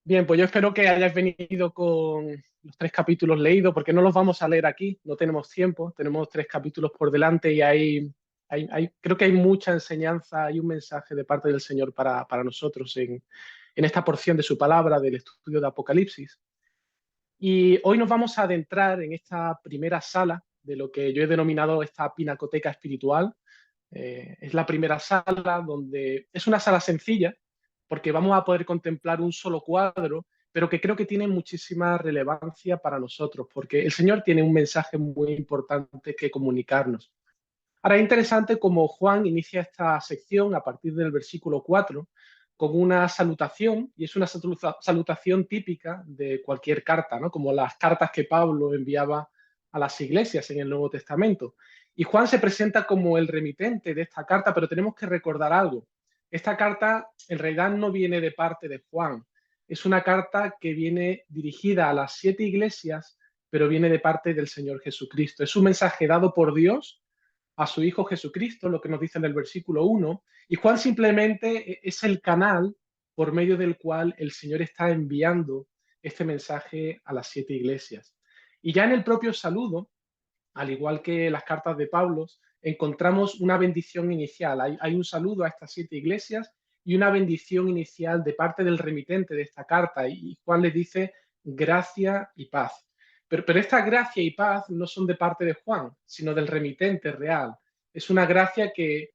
Bien, pues yo espero que hayáis venido con los tres capítulos leídos, porque no los vamos a leer aquí, no tenemos tiempo, tenemos tres capítulos por delante y creo que hay mucha enseñanza y un mensaje de parte del Señor para nosotros en esta porción de su palabra, del estudio de Apocalipsis. Y hoy nos vamos a adentrar en esta primera sala de lo que yo he denominado esta pinacoteca espiritual. Es la primera sala donde es una sala sencilla, porque vamos a poder contemplar un solo cuadro, pero que creo que tiene muchísima relevancia para nosotros, porque el Señor tiene un mensaje muy importante que comunicarnos. Ahora es interesante cómo Juan inicia esta sección a partir del versículo 4 con una salutación, y es una salutación típica de cualquier carta, ¿no? Como las cartas que Pablo enviaba a las iglesias en el Nuevo Testamento. Y Juan se presenta como el remitente de esta carta, pero tenemos que recordar algo. Esta carta en realidad no viene de parte de Juan, es una carta que viene dirigida a las 7 iglesias, pero viene de parte del Señor Jesucristo. Es un mensaje dado por Dios a su Hijo Jesucristo, lo que nos dice en el versículo 1, y Juan simplemente es el canal por medio del cual el Señor está enviando este mensaje a las 7 iglesias. Y ya en el propio saludo, al igual que las cartas de Pablo, encontramos una bendición inicial. Hay un saludo a estas 7 iglesias y una bendición inicial de parte del remitente de esta carta. Y Juan le dice gracia y paz. Pero esta gracia y paz no son de parte de Juan, sino del remitente real. Es una gracia que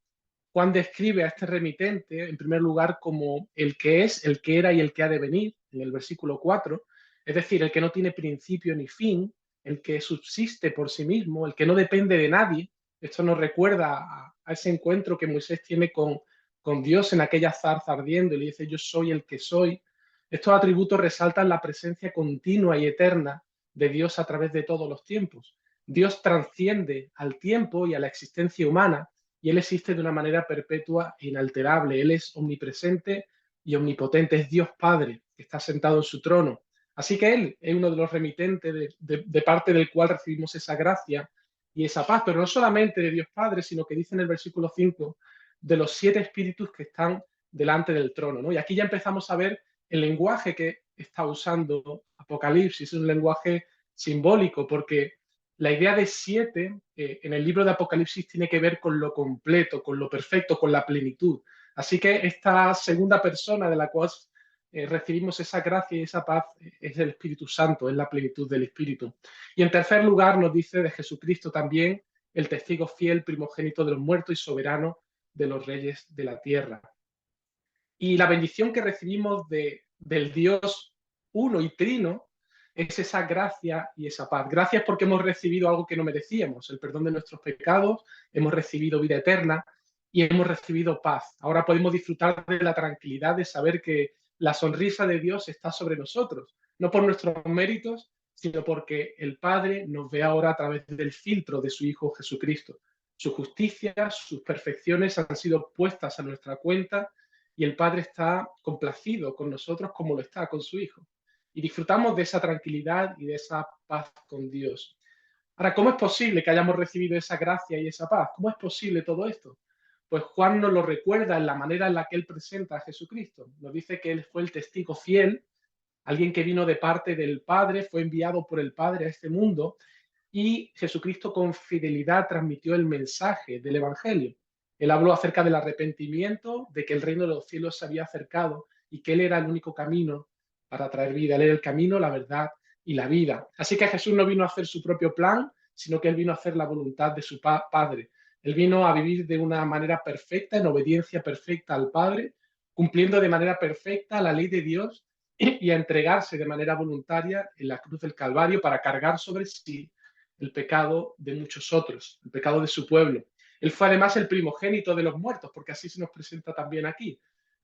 Juan describe a este remitente, en primer lugar, como el que es, el que era y el que ha de venir, en el versículo 4, es decir, el que no tiene principio ni fin, el que subsiste por sí mismo, el que no depende de nadie. Esto nos recuerda a ese encuentro que Moisés tiene con Dios en aquella zarza ardiendo y le dice, yo soy el que soy. Estos atributos resaltan la presencia continua y eterna de Dios a través de todos los tiempos. Dios trasciende al tiempo y a la existencia humana y Él existe de una manera perpetua e inalterable. Él es omnipresente y omnipotente, es Dios Padre, que está sentado en su trono. Así que Él es uno de los remitentes de parte del cual recibimos esa gracia y esa paz, pero no solamente de Dios Padre, sino que dice en el versículo 5 de los 7 espíritus que están delante del trono, ¿no? Y aquí ya empezamos a ver el lenguaje que está usando Apocalipsis, es un lenguaje simbólico, porque la idea de 7 en el libro de Apocalipsis tiene que ver con lo completo, con lo perfecto, con la plenitud. Así que esta segunda persona de la cual recibimos esa gracia y esa paz es el Espíritu Santo, es la plenitud del Espíritu. Y en tercer lugar nos dice de Jesucristo también el testigo fiel, primogénito de los muertos y soberano de los reyes de la tierra. Y la bendición que recibimos del Dios uno y trino es esa gracia y esa paz. Gracias porque hemos recibido algo que no merecíamos, el perdón de nuestros pecados, hemos recibido vida eterna y hemos recibido paz. Ahora podemos disfrutar de la tranquilidad de saber que la sonrisa de Dios está sobre nosotros, no por nuestros méritos, sino porque el Padre nos ve ahora a través del filtro de su Hijo Jesucristo. Su justicia, sus perfecciones han sido puestas a nuestra cuenta y el Padre está complacido con nosotros como lo está con su Hijo. Y disfrutamos de esa tranquilidad y de esa paz con Dios. Ahora, ¿cómo es posible que hayamos recibido esa gracia y esa paz? ¿Cómo es posible todo esto? Pues Juan nos lo recuerda en la manera en la que él presenta a Jesucristo. Nos dice que él fue el testigo fiel, alguien que vino de parte del Padre, fue enviado por el Padre a este mundo y Jesucristo con fidelidad transmitió el mensaje del Evangelio. Él habló acerca del arrepentimiento, de que el reino de los cielos se había acercado y que Él era el único camino para traer vida. Él era el camino, la verdad y la vida. Así que Jesús no vino a hacer su propio plan, sino que Él vino a hacer la voluntad de su Padre. Él vino a vivir de una manera perfecta, en obediencia perfecta al Padre, cumpliendo de manera perfecta la ley de Dios y a entregarse de manera voluntaria en la cruz del Calvario para cargar sobre sí el pecado de muchos otros, el pecado de su pueblo. Él fue además el primogénito de los muertos, porque así se nos presenta también aquí.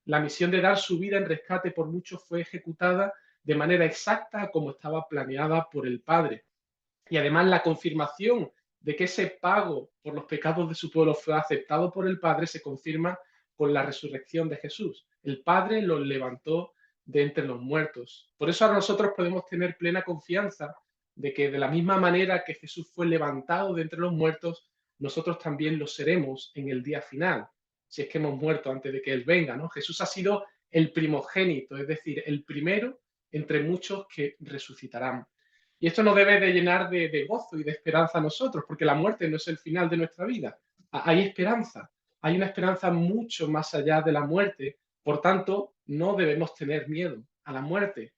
La misión de dar su vida en rescate por muchos fue ejecutada de manera exacta como estaba planeada por el Padre. Y además la confirmación de que ese pago por los pecados de su pueblo fue aceptado por el Padre se confirma con la resurrección de Jesús. El Padre lo levantó de entre los muertos. Por eso ahora nosotros podemos tener plena confianza de que de la misma manera que Jesús fue levantado de entre los muertos, nosotros también lo seremos en el día final, si es que hemos muerto antes de que Él venga, ¿no? Jesús ha sido el primogénito, es decir, el primero entre muchos que resucitarán. Y esto nos debe de llenar de gozo y de esperanza a nosotros, porque la muerte no es el final de nuestra vida. Hay esperanza, hay una esperanza mucho más allá de la muerte. Por tanto, no debemos tener miedo a la muerte.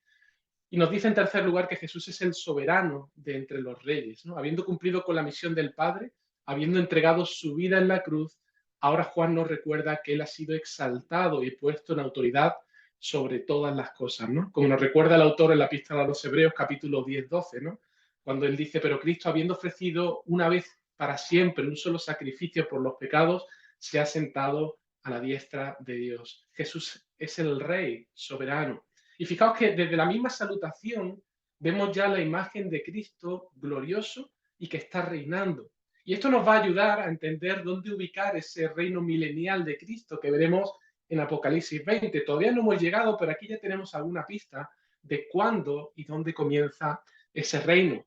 Y nos dice en tercer lugar que Jesús es el soberano de entre los reyes, ¿no? Habiendo cumplido con la misión del Padre, habiendo entregado su vida en la cruz, ahora Juan nos recuerda que Él ha sido exaltado y puesto en autoridad sobre todas las cosas, ¿no? Como nos recuerda el autor en la Epístola a los Hebreos, capítulo 10-12, ¿no? Cuando Él dice, pero Cristo, habiendo ofrecido una vez para siempre un solo sacrificio por los pecados, se ha sentado a la diestra de Dios. Jesús es el Rey soberano. Y fijaos que desde la misma salutación vemos ya la imagen de Cristo glorioso y que está reinando. Y esto nos va a ayudar a entender dónde ubicar ese reino milenial de Cristo que veremos en Apocalipsis 20. Todavía no hemos llegado, pero aquí ya tenemos alguna pista de cuándo y dónde comienza ese reino.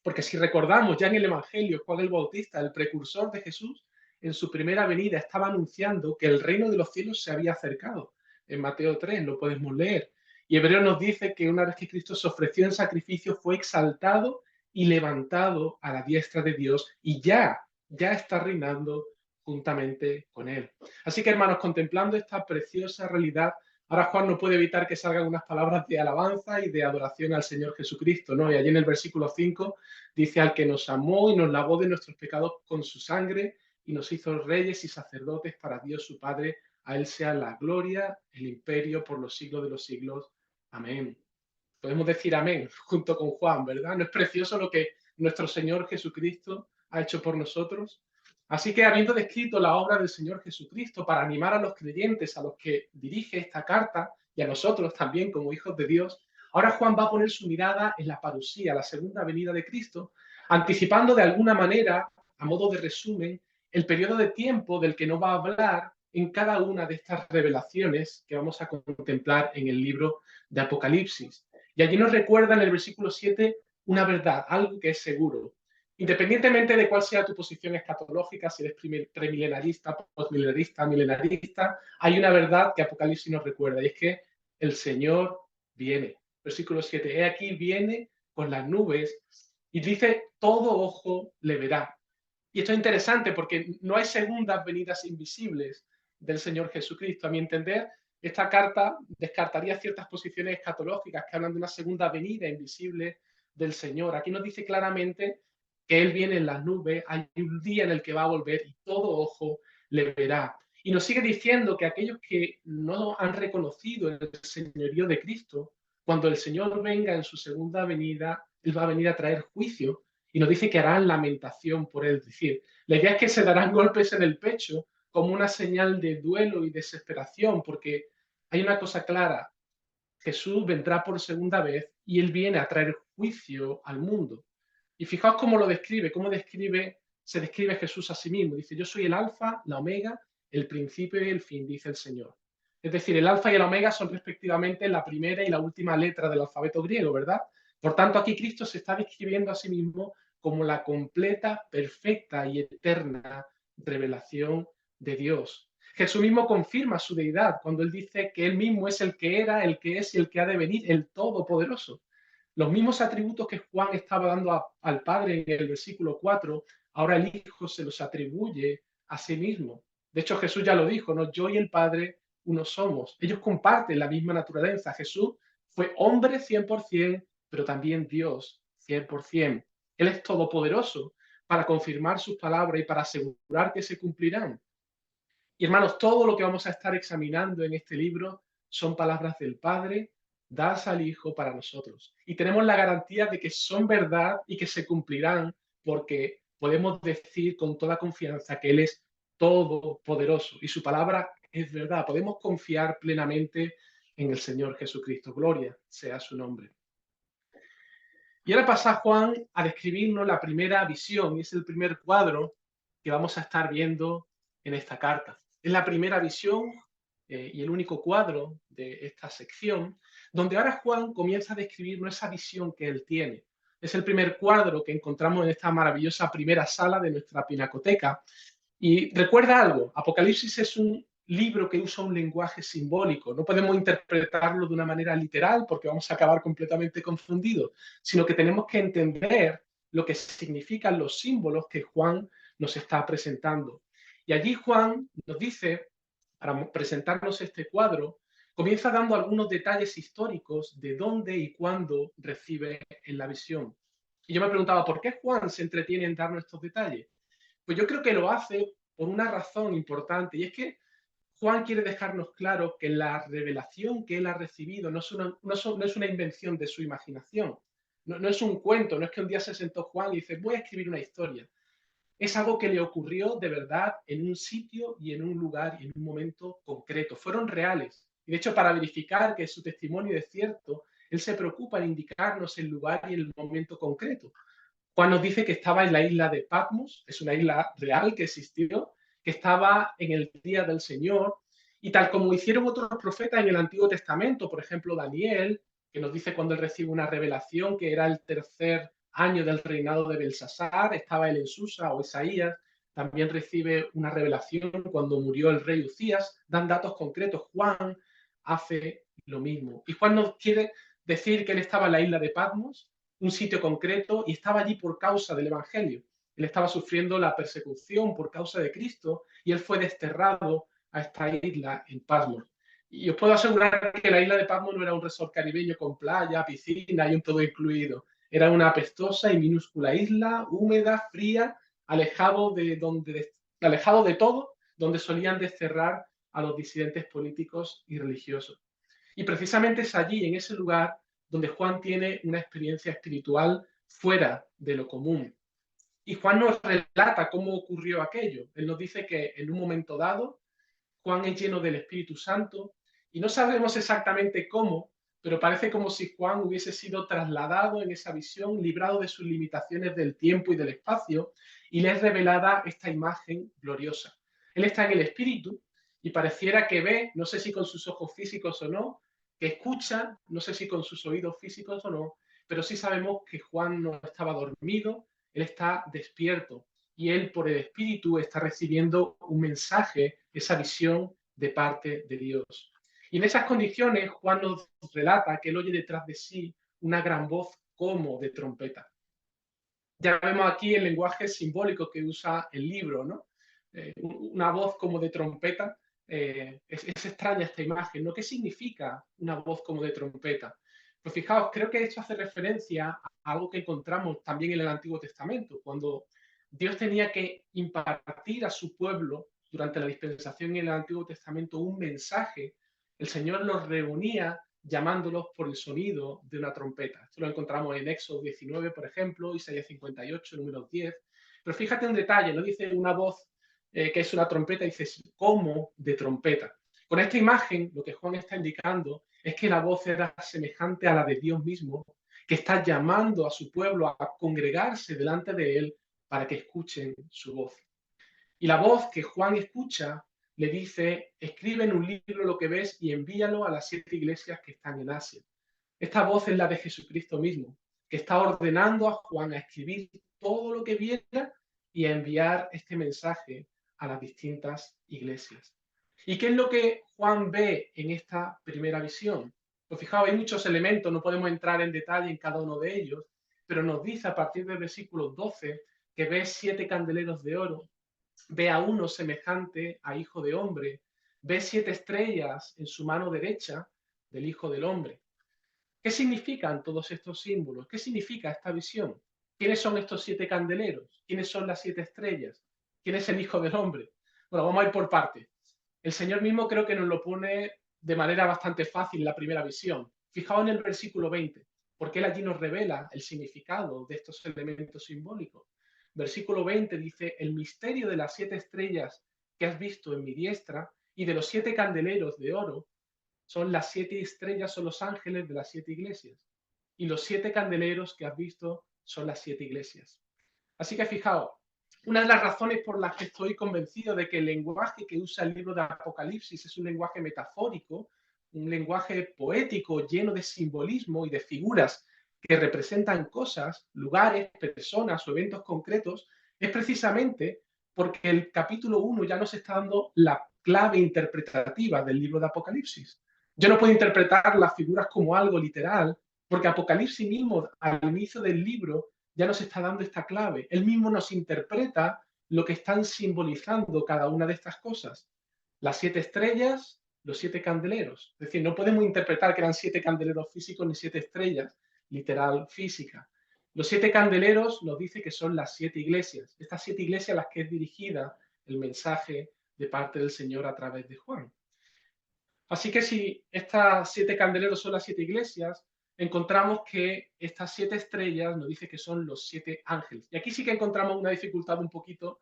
Porque si recordamos ya en el Evangelio, Juan el Bautista, el precursor de Jesús, en su primera venida estaba anunciando que el reino de los cielos se había acercado. En Mateo 3 lo podemos leer. Y Hebreo nos dice que una vez que Cristo se ofreció en sacrificio, fue exaltado y levantado a la diestra de Dios y ya está reinando juntamente con Él. Así que, hermanos, contemplando esta preciosa realidad, ahora Juan no puede evitar que salgan unas palabras de alabanza y de adoración al Señor Jesucristo, ¿no? Y allí en el versículo 5 dice, al que nos amó y nos lavó de nuestros pecados con su sangre y nos hizo reyes y sacerdotes para Dios su Padre. A Él sea la gloria, el imperio por los siglos de los siglos. Amén. Podemos decir amén junto con Juan, ¿verdad? ¿No es precioso lo que nuestro Señor Jesucristo ha hecho por nosotros? Así que, habiendo descrito la obra del Señor Jesucristo para animar a los creyentes a los que dirige esta carta y a nosotros también como hijos de Dios, ahora Juan va a poner su mirada en la parusía, la segunda venida de Cristo, anticipando de alguna manera, a modo de resumen, el periodo de tiempo del que nos va a hablar en cada una de estas revelaciones que vamos a contemplar en el libro de Apocalipsis. Y allí nos recuerda en el versículo 7 una verdad, algo que es seguro. Independientemente de cuál sea tu posición escatológica, si eres premilenarista, postmilenarista, milenarista, hay una verdad que Apocalipsis nos recuerda, y es que el Señor viene. Versículo 7, he aquí viene con las nubes y dice, todo ojo le verá. Y esto es interesante porque no hay segundas venidas invisibles del Señor Jesucristo. A mi entender, esta carta descartaría ciertas posiciones escatológicas que hablan de una segunda venida invisible del Señor. Aquí nos dice claramente que Él viene en las nubes, hay un día en el que va a volver y todo ojo le verá. Y nos sigue diciendo que aquellos que no han reconocido el señorío de Cristo, cuando el Señor venga en su segunda venida, Él va a venir a traer juicio y nos dice que harán lamentación por Él. Es decir, la idea es que se darán golpes en el pecho como una señal de duelo y desesperación, porque hay una cosa clara, Jesús vendrá por segunda vez y Él viene a traer juicio al mundo. Y fijaos cómo lo describe, se describe Jesús a sí mismo. Dice, yo soy el alfa, la omega, el principio y el fin, dice el Señor. Es decir, el alfa y el omega son respectivamente la primera y la última letra del alfabeto griego, ¿verdad? Por tanto, aquí Cristo se está describiendo a sí mismo como la completa, perfecta y eterna revelación de Dios. Jesús mismo confirma su deidad cuando Él dice que Él mismo es el que era, el que es y el que ha de venir, el Todopoderoso. Los mismos atributos que Juan estaba dando al Padre en el versículo 4, ahora el Hijo se los atribuye a sí mismo. De hecho, Jesús ya lo dijo, ¿no? Yo y el Padre uno somos. Ellos comparten la misma naturaleza. Jesús fue hombre 100%, pero también Dios 100%. Él es todopoderoso para confirmar sus palabras y para asegurar que se cumplirán. Y hermanos, todo lo que vamos a estar examinando en este libro son palabras del Padre dadas al Hijo para nosotros. Y tenemos la garantía de que son verdad y que se cumplirán porque podemos decir con toda confianza que Él es todopoderoso y su palabra es verdad. Podemos confiar plenamente en el Señor Jesucristo. Gloria sea su nombre. Y ahora pasa Juan a describirnos la primera visión, y es el primer cuadro que vamos a estar viendo en esta carta. Es la primera visión y el único cuadro de esta sección, donde ahora Juan comienza a describirnos esa visión que él tiene. Es el primer cuadro que encontramos en esta maravillosa primera sala de nuestra pinacoteca. Y recuerda algo, Apocalipsis es un libro que usa un lenguaje simbólico. No podemos interpretarlo de una manera literal porque vamos a acabar completamente confundidos, sino que tenemos que entender lo que significan los símbolos que Juan nos está presentando. Y allí Juan nos dice, para presentarnos este cuadro, comienza dando algunos detalles históricos de dónde y cuándo recibe en la visión. Y yo me preguntaba, ¿por qué Juan se entretiene en darnos estos detalles? Pues yo creo que lo hace por una razón importante, y es que Juan quiere dejarnos claro que la revelación que él ha recibido no es una invención de su imaginación, no es un cuento, no es que un día se sentó Juan y dice, voy a escribir una historia. Es algo que le ocurrió de verdad en un sitio y en un lugar y en un momento concreto. Fueron reales. Y de hecho, para verificar que su testimonio es cierto, él se preocupa en indicarnos el lugar y el momento concreto. Juan nos dice que estaba en la isla de Patmos, es una isla real que existió, que estaba en el día del Señor, y tal como hicieron otros profetas en el Antiguo Testamento, por ejemplo Daniel, que nos dice cuando él recibe una revelación que era el tercer año del reinado de Belsasar, estaba él en Susa, o Isaías, también recibe una revelación cuando murió el rey Ucías, dan datos concretos. Juan hace lo mismo. Y Juan nos quiere decir que él estaba en la isla de Patmos, un sitio concreto, y estaba allí por causa del Evangelio. Él estaba sufriendo la persecución por causa de Cristo y él fue desterrado a esta isla en Patmos. Y os puedo asegurar que la isla de Patmos no era un resort caribeño con playa, piscina y un todo incluido. Era una apestosa y minúscula isla, húmeda, fría, alejado de todo, donde solían desterrar a los disidentes políticos y religiosos. Y precisamente es allí, en ese lugar, donde Juan tiene una experiencia espiritual fuera de lo común. Y Juan nos relata cómo ocurrió aquello. Él nos dice que en un momento dado, Juan es lleno del Espíritu Santo y no sabemos exactamente cómo, pero parece como si Juan hubiese sido trasladado en esa visión, librado de sus limitaciones del tiempo y del espacio, y le es revelada esta imagen gloriosa. Él está en el Espíritu y pareciera que ve, no sé si con sus ojos físicos o no, que escucha, no sé si con sus oídos físicos o no, pero sí sabemos que Juan no estaba dormido, él está despierto y él por el Espíritu está recibiendo un mensaje, esa visión de parte de Dios. Y en esas condiciones Juan nos relata que él oye detrás de sí una gran voz como de trompeta. Ya vemos aquí el lenguaje simbólico que usa el libro, ¿no? Una voz como de trompeta. Es extraña esta imagen, ¿no? ¿Qué significa una voz como de trompeta? Pues fijaos, creo que esto hace referencia a algo que encontramos también en el Antiguo Testamento, cuando Dios tenía que impartir a su pueblo durante la dispensación en el Antiguo Testamento un mensaje. El Señor los reunía llamándolos por el sonido de una trompeta. Esto lo encontramos en Éxodo 19, por ejemplo, Isaías 58, número 10. Pero fíjate un detalle, no dice una voz que es una trompeta, dice como de trompeta. Con esta imagen, lo que Juan está indicando es que la voz era semejante a la de Dios mismo, que está llamando a su pueblo a congregarse delante de él para que escuchen su voz. Y la voz que Juan escucha le dice, escribe en un libro lo que ves y envíalo a las 7 iglesias que están en Asia. Esta voz es la de Jesucristo mismo, que está ordenando a Juan a escribir todo lo que viera y a enviar este mensaje a las distintas iglesias. ¿Y qué es lo que Juan ve en esta primera visión? Pues fijaos, hay muchos elementos, no podemos entrar en detalle en cada uno de ellos, pero nos dice a partir del versículo 12 que ve 7 candeleros de oro, ve a uno semejante a hijo de hombre, ve 7 estrellas en su mano derecha del Hijo del Hombre. ¿Qué significan todos estos símbolos? ¿Qué significa esta visión? ¿Quiénes son estos 7 candeleros? ¿Quiénes son las 7 estrellas? ¿Quién es el Hijo del Hombre? Bueno, vamos a ir por partes. El Señor mismo creo que nos lo pone de manera bastante fácil la primera visión. Fijaos en el versículo 20, porque Él allí nos revela el significado de estos elementos simbólicos. Versículo 20 dice, el misterio de las 7 estrellas que has visto en mi diestra y de los 7 candeleros de oro son las 7 estrellas, son los ángeles de las 7 iglesias. Y los 7 candeleros que has visto son las 7 iglesias. Así que fijaos, una de las razones por las que estoy convencido de que el lenguaje que usa el libro de Apocalipsis es un lenguaje metafórico, un lenguaje poético lleno de simbolismo y de figuras que representan cosas, lugares, personas o eventos concretos, es precisamente porque el capítulo 1 ya nos está dando clave interpretativa del libro de Apocalipsis. Yo no puedo interpretar las figuras como algo literal, porque Apocalipsis mismo, al inicio del libro, ya nos está dando esta clave. Él mismo nos interpreta lo que están simbolizando cada una de estas cosas. Las 7 estrellas, los 7 candeleros. Es decir, no podemos interpretar que eran 7 candeleros físicos ni 7 estrellas, literal física. Los 7 candeleros nos dice que son las 7 iglesias. Estas 7 iglesias a las que es dirigida el mensaje de parte del Señor a través de Juan. Así que si estas 7 candeleros son las 7 iglesias, encontramos que estas 7 estrellas nos dice que son los 7 ángeles. Y aquí sí que encontramos una dificultad un poquito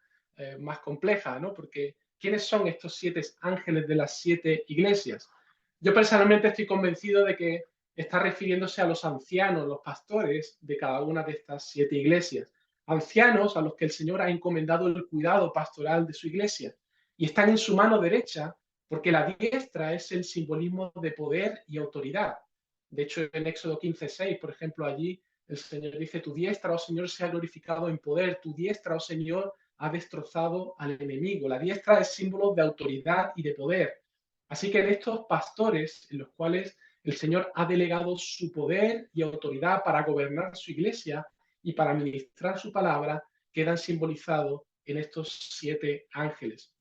más compleja, ¿no? Porque ¿quiénes son estos 7 ángeles de las 7 iglesias? Yo personalmente estoy convencido de que está refiriéndose a los ancianos, los pastores de cada una de estas 7 iglesias. Ancianos a los que el Señor ha encomendado el cuidado pastoral de su iglesia. Y están en su mano derecha porque la diestra es el simbolismo de poder y autoridad. De hecho, en Éxodo 15:6, por ejemplo, allí el Señor dice, tu diestra, oh Señor, se ha glorificado en poder, tu diestra, oh Señor, ha destrozado al enemigo. La diestra es símbolo de autoridad y de poder. Así que en estos pastores, en los cuales el Señor ha delegado su poder y autoridad para gobernar su iglesia y para ministrar su palabra, quedan simbolizados en estos 7 ángeles.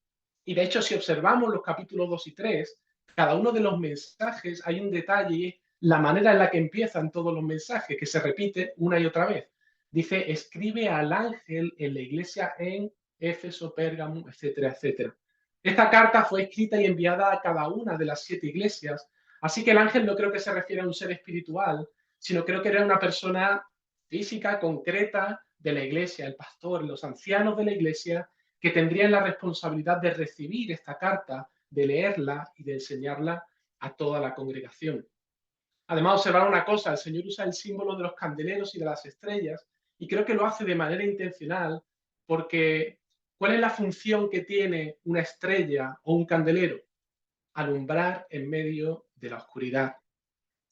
Y de hecho, si observamos los capítulos 2 y 3, cada uno de los mensajes hay un detalle y es la manera en la que empiezan todos los mensajes, que se repite una y otra vez. Dice, escribe al ángel en la iglesia en Éfeso, Pérgamo, etcétera, etcétera. Esta carta fue escrita y enviada a cada una de las 7 iglesias, así que el ángel no creo que se refiera a un ser espiritual, sino creo que era una persona física, concreta de la iglesia, el pastor, los ancianos de la iglesia, que tendrían la responsabilidad de recibir esta carta, de leerla y de enseñarla a toda la congregación. Además, observar una cosa, el Señor usa el símbolo de los candeleros y de las estrellas, y creo que lo hace de manera intencional, porque ¿cuál es la función que tiene una estrella o un candelero? Alumbrar en medio de la oscuridad.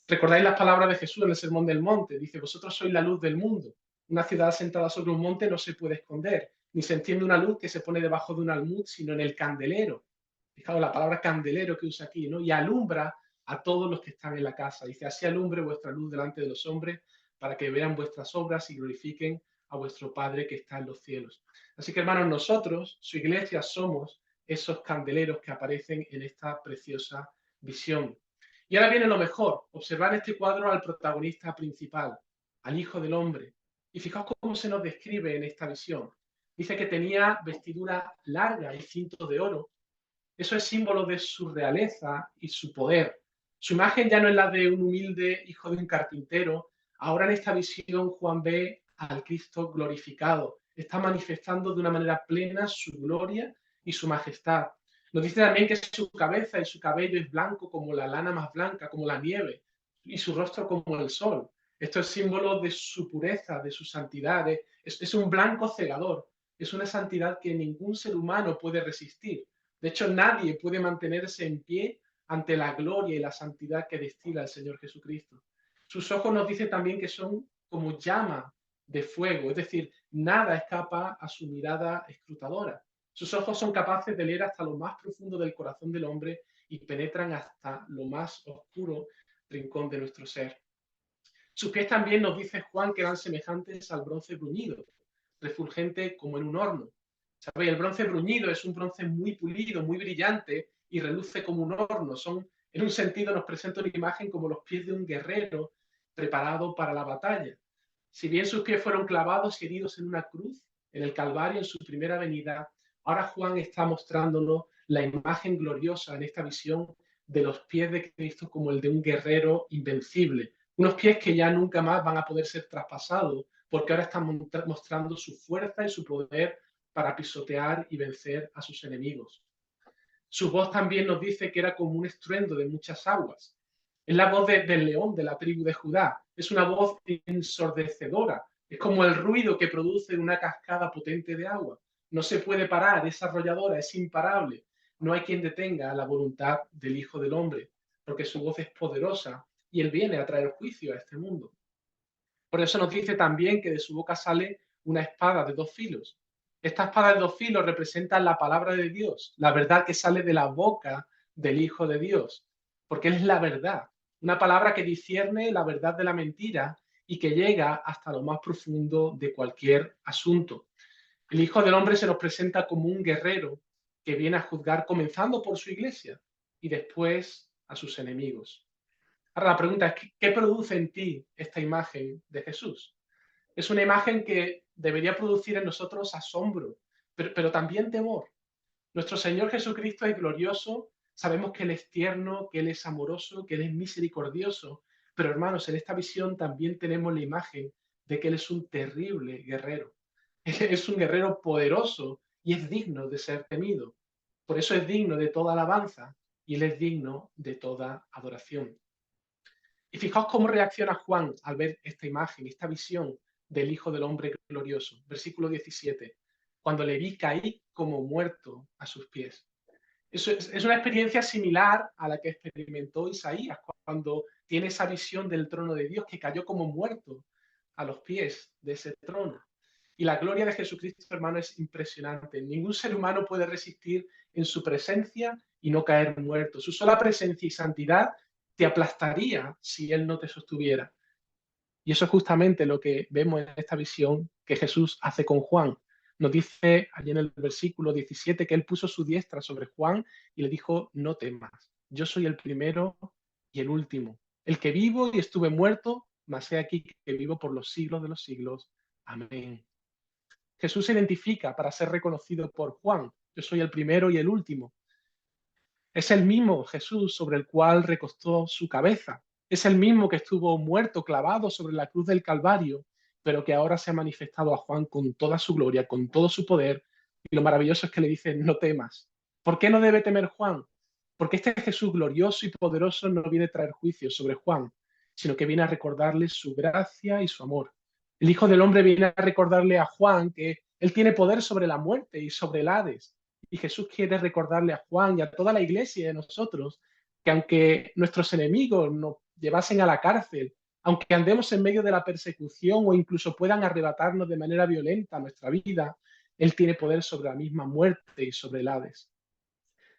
¿Recordáis las palabras de Jesús en el Sermón del Monte? Dice, vosotros sois la luz del mundo. Una ciudad sentada sobre un monte no se puede esconder, ni se enciende una luz que se pone debajo de un almud, sino en el candelero. Fijaos la palabra candelero que usa aquí, ¿no? Y alumbra a todos los que están en la casa. Dice, así alumbre vuestra luz delante de los hombres, para que vean vuestras obras y glorifiquen a vuestro Padre que está en los cielos. Así que, hermanos, nosotros, su iglesia, somos esos candeleros que aparecen en esta preciosa visión. Y ahora viene lo mejor, observar este cuadro al protagonista principal, al Hijo del Hombre. Y fijaos cómo se nos describe en esta visión. Dice que tenía vestidura larga y cinto de oro. Eso es símbolo de su realeza y su poder. Su imagen ya no es la de un humilde hijo de un carpintero. Ahora en esta visión Juan ve al Cristo glorificado. Está manifestando de una manera plena su gloria y su majestad. Nos dice también que su cabeza y su cabello es blanco como la lana más blanca, como la nieve, y su rostro como el sol. Esto es símbolo de su pureza, de su santidad. Es un blanco cegador. Es una santidad que ningún ser humano puede resistir. De hecho, nadie puede mantenerse en pie ante la gloria y la santidad que destila el Señor Jesucristo. Sus ojos nos dice también que son como llama de fuego, es decir, nada escapa a su mirada escrutadora. Sus ojos son capaces de leer hasta lo más profundo del corazón del hombre y penetran hasta lo más oscuro rincón de nuestro ser. Sus pies también nos dice Juan que eran semejantes al bronce bruñido, refulgente como en un horno. ¿Sabéis? El bronce bruñido es un bronce muy pulido, muy brillante y reluce como un horno. En un sentido, nos presenta una imagen como los pies de un guerrero preparado para la batalla. Si bien sus pies fueron clavados y heridos en una cruz, en el Calvario, en su primera venida, ahora Juan está mostrándonos la imagen gloriosa en esta visión de los pies de Cristo como el de un guerrero invencible. Unos pies que ya nunca más van a poder ser traspasados, porque ahora están mostrando su fuerza y su poder para pisotear y vencer a sus enemigos. Su voz también nos dice que era como un estruendo de muchas aguas. Es la voz del león de la tribu de Judá. Es una voz ensordecedora. Es como el ruido que produce una cascada potente de agua. No se puede parar, es arrolladora, es imparable. No hay quien detenga la voluntad del Hijo del Hombre, porque su voz es poderosa y él viene a traer juicio a este mundo. Por eso nos dice también que de su boca sale una espada de 2 filos. Esta espada de dos filos representa la palabra de Dios, la verdad que sale de la boca del Hijo de Dios, porque Él es la verdad, una palabra que discierne la verdad de la mentira y que llega hasta lo más profundo de cualquier asunto. El Hijo del Hombre se nos presenta como un guerrero que viene a juzgar comenzando por su iglesia y después a sus enemigos. Ahora la pregunta es, ¿qué produce en ti esta imagen de Jesús? Es una imagen que debería producir en nosotros asombro, pero también temor. Nuestro Señor Jesucristo es glorioso, sabemos que Él es tierno, que Él es amoroso, que Él es misericordioso, pero hermanos, en esta visión también tenemos la imagen de que Él es un terrible guerrero. Él es un guerrero poderoso y es digno de ser temido. Por eso es digno de toda alabanza y Él es digno de toda adoración. Y fijaos cómo reacciona Juan al ver esta imagen, esta visión del Hijo del Hombre glorioso. Versículo 17. Cuando le vi, caí como muerto a sus pies. Es una experiencia similar a la que experimentó Isaías cuando tiene esa visión del trono de Dios, que cayó como muerto a los pies de ese trono. Y la gloria de Jesucristo, hermano, es impresionante. Ningún ser humano puede resistir en su presencia y no caer muerto. Su sola presencia y santidad te aplastaría si Él no te sostuviera. Y eso es justamente lo que vemos en esta visión que Jesús hace con Juan. Nos dice allí en el versículo 17 que Él puso su diestra sobre Juan y le dijo, no temas, yo soy el primero y el último, el que vivo y estuve muerto, mas he aquí que vivo por los siglos de los siglos. Amén. Jesús se identifica para ser reconocido por Juan. Yo soy el primero y el último. Es el mismo Jesús sobre el cual recostó su cabeza. Es el mismo que estuvo muerto, clavado sobre la cruz del Calvario, pero que ahora se ha manifestado a Juan con toda su gloria, con todo su poder. Y lo maravilloso es que le dice, no temas. ¿Por qué no debe temer Juan? Porque este Jesús glorioso y poderoso no viene a traer juicio sobre Juan, sino que viene a recordarle su gracia y su amor. El Hijo del Hombre viene a recordarle a Juan que él tiene poder sobre la muerte y sobre el Hades, y Jesús quiere recordarle a Juan y a toda la iglesia y a nosotros que aunque nuestros enemigos nos llevasen a la cárcel, aunque andemos en medio de la persecución o incluso puedan arrebatarnos de manera violenta nuestra vida, Él tiene poder sobre la misma muerte y sobre el Hades.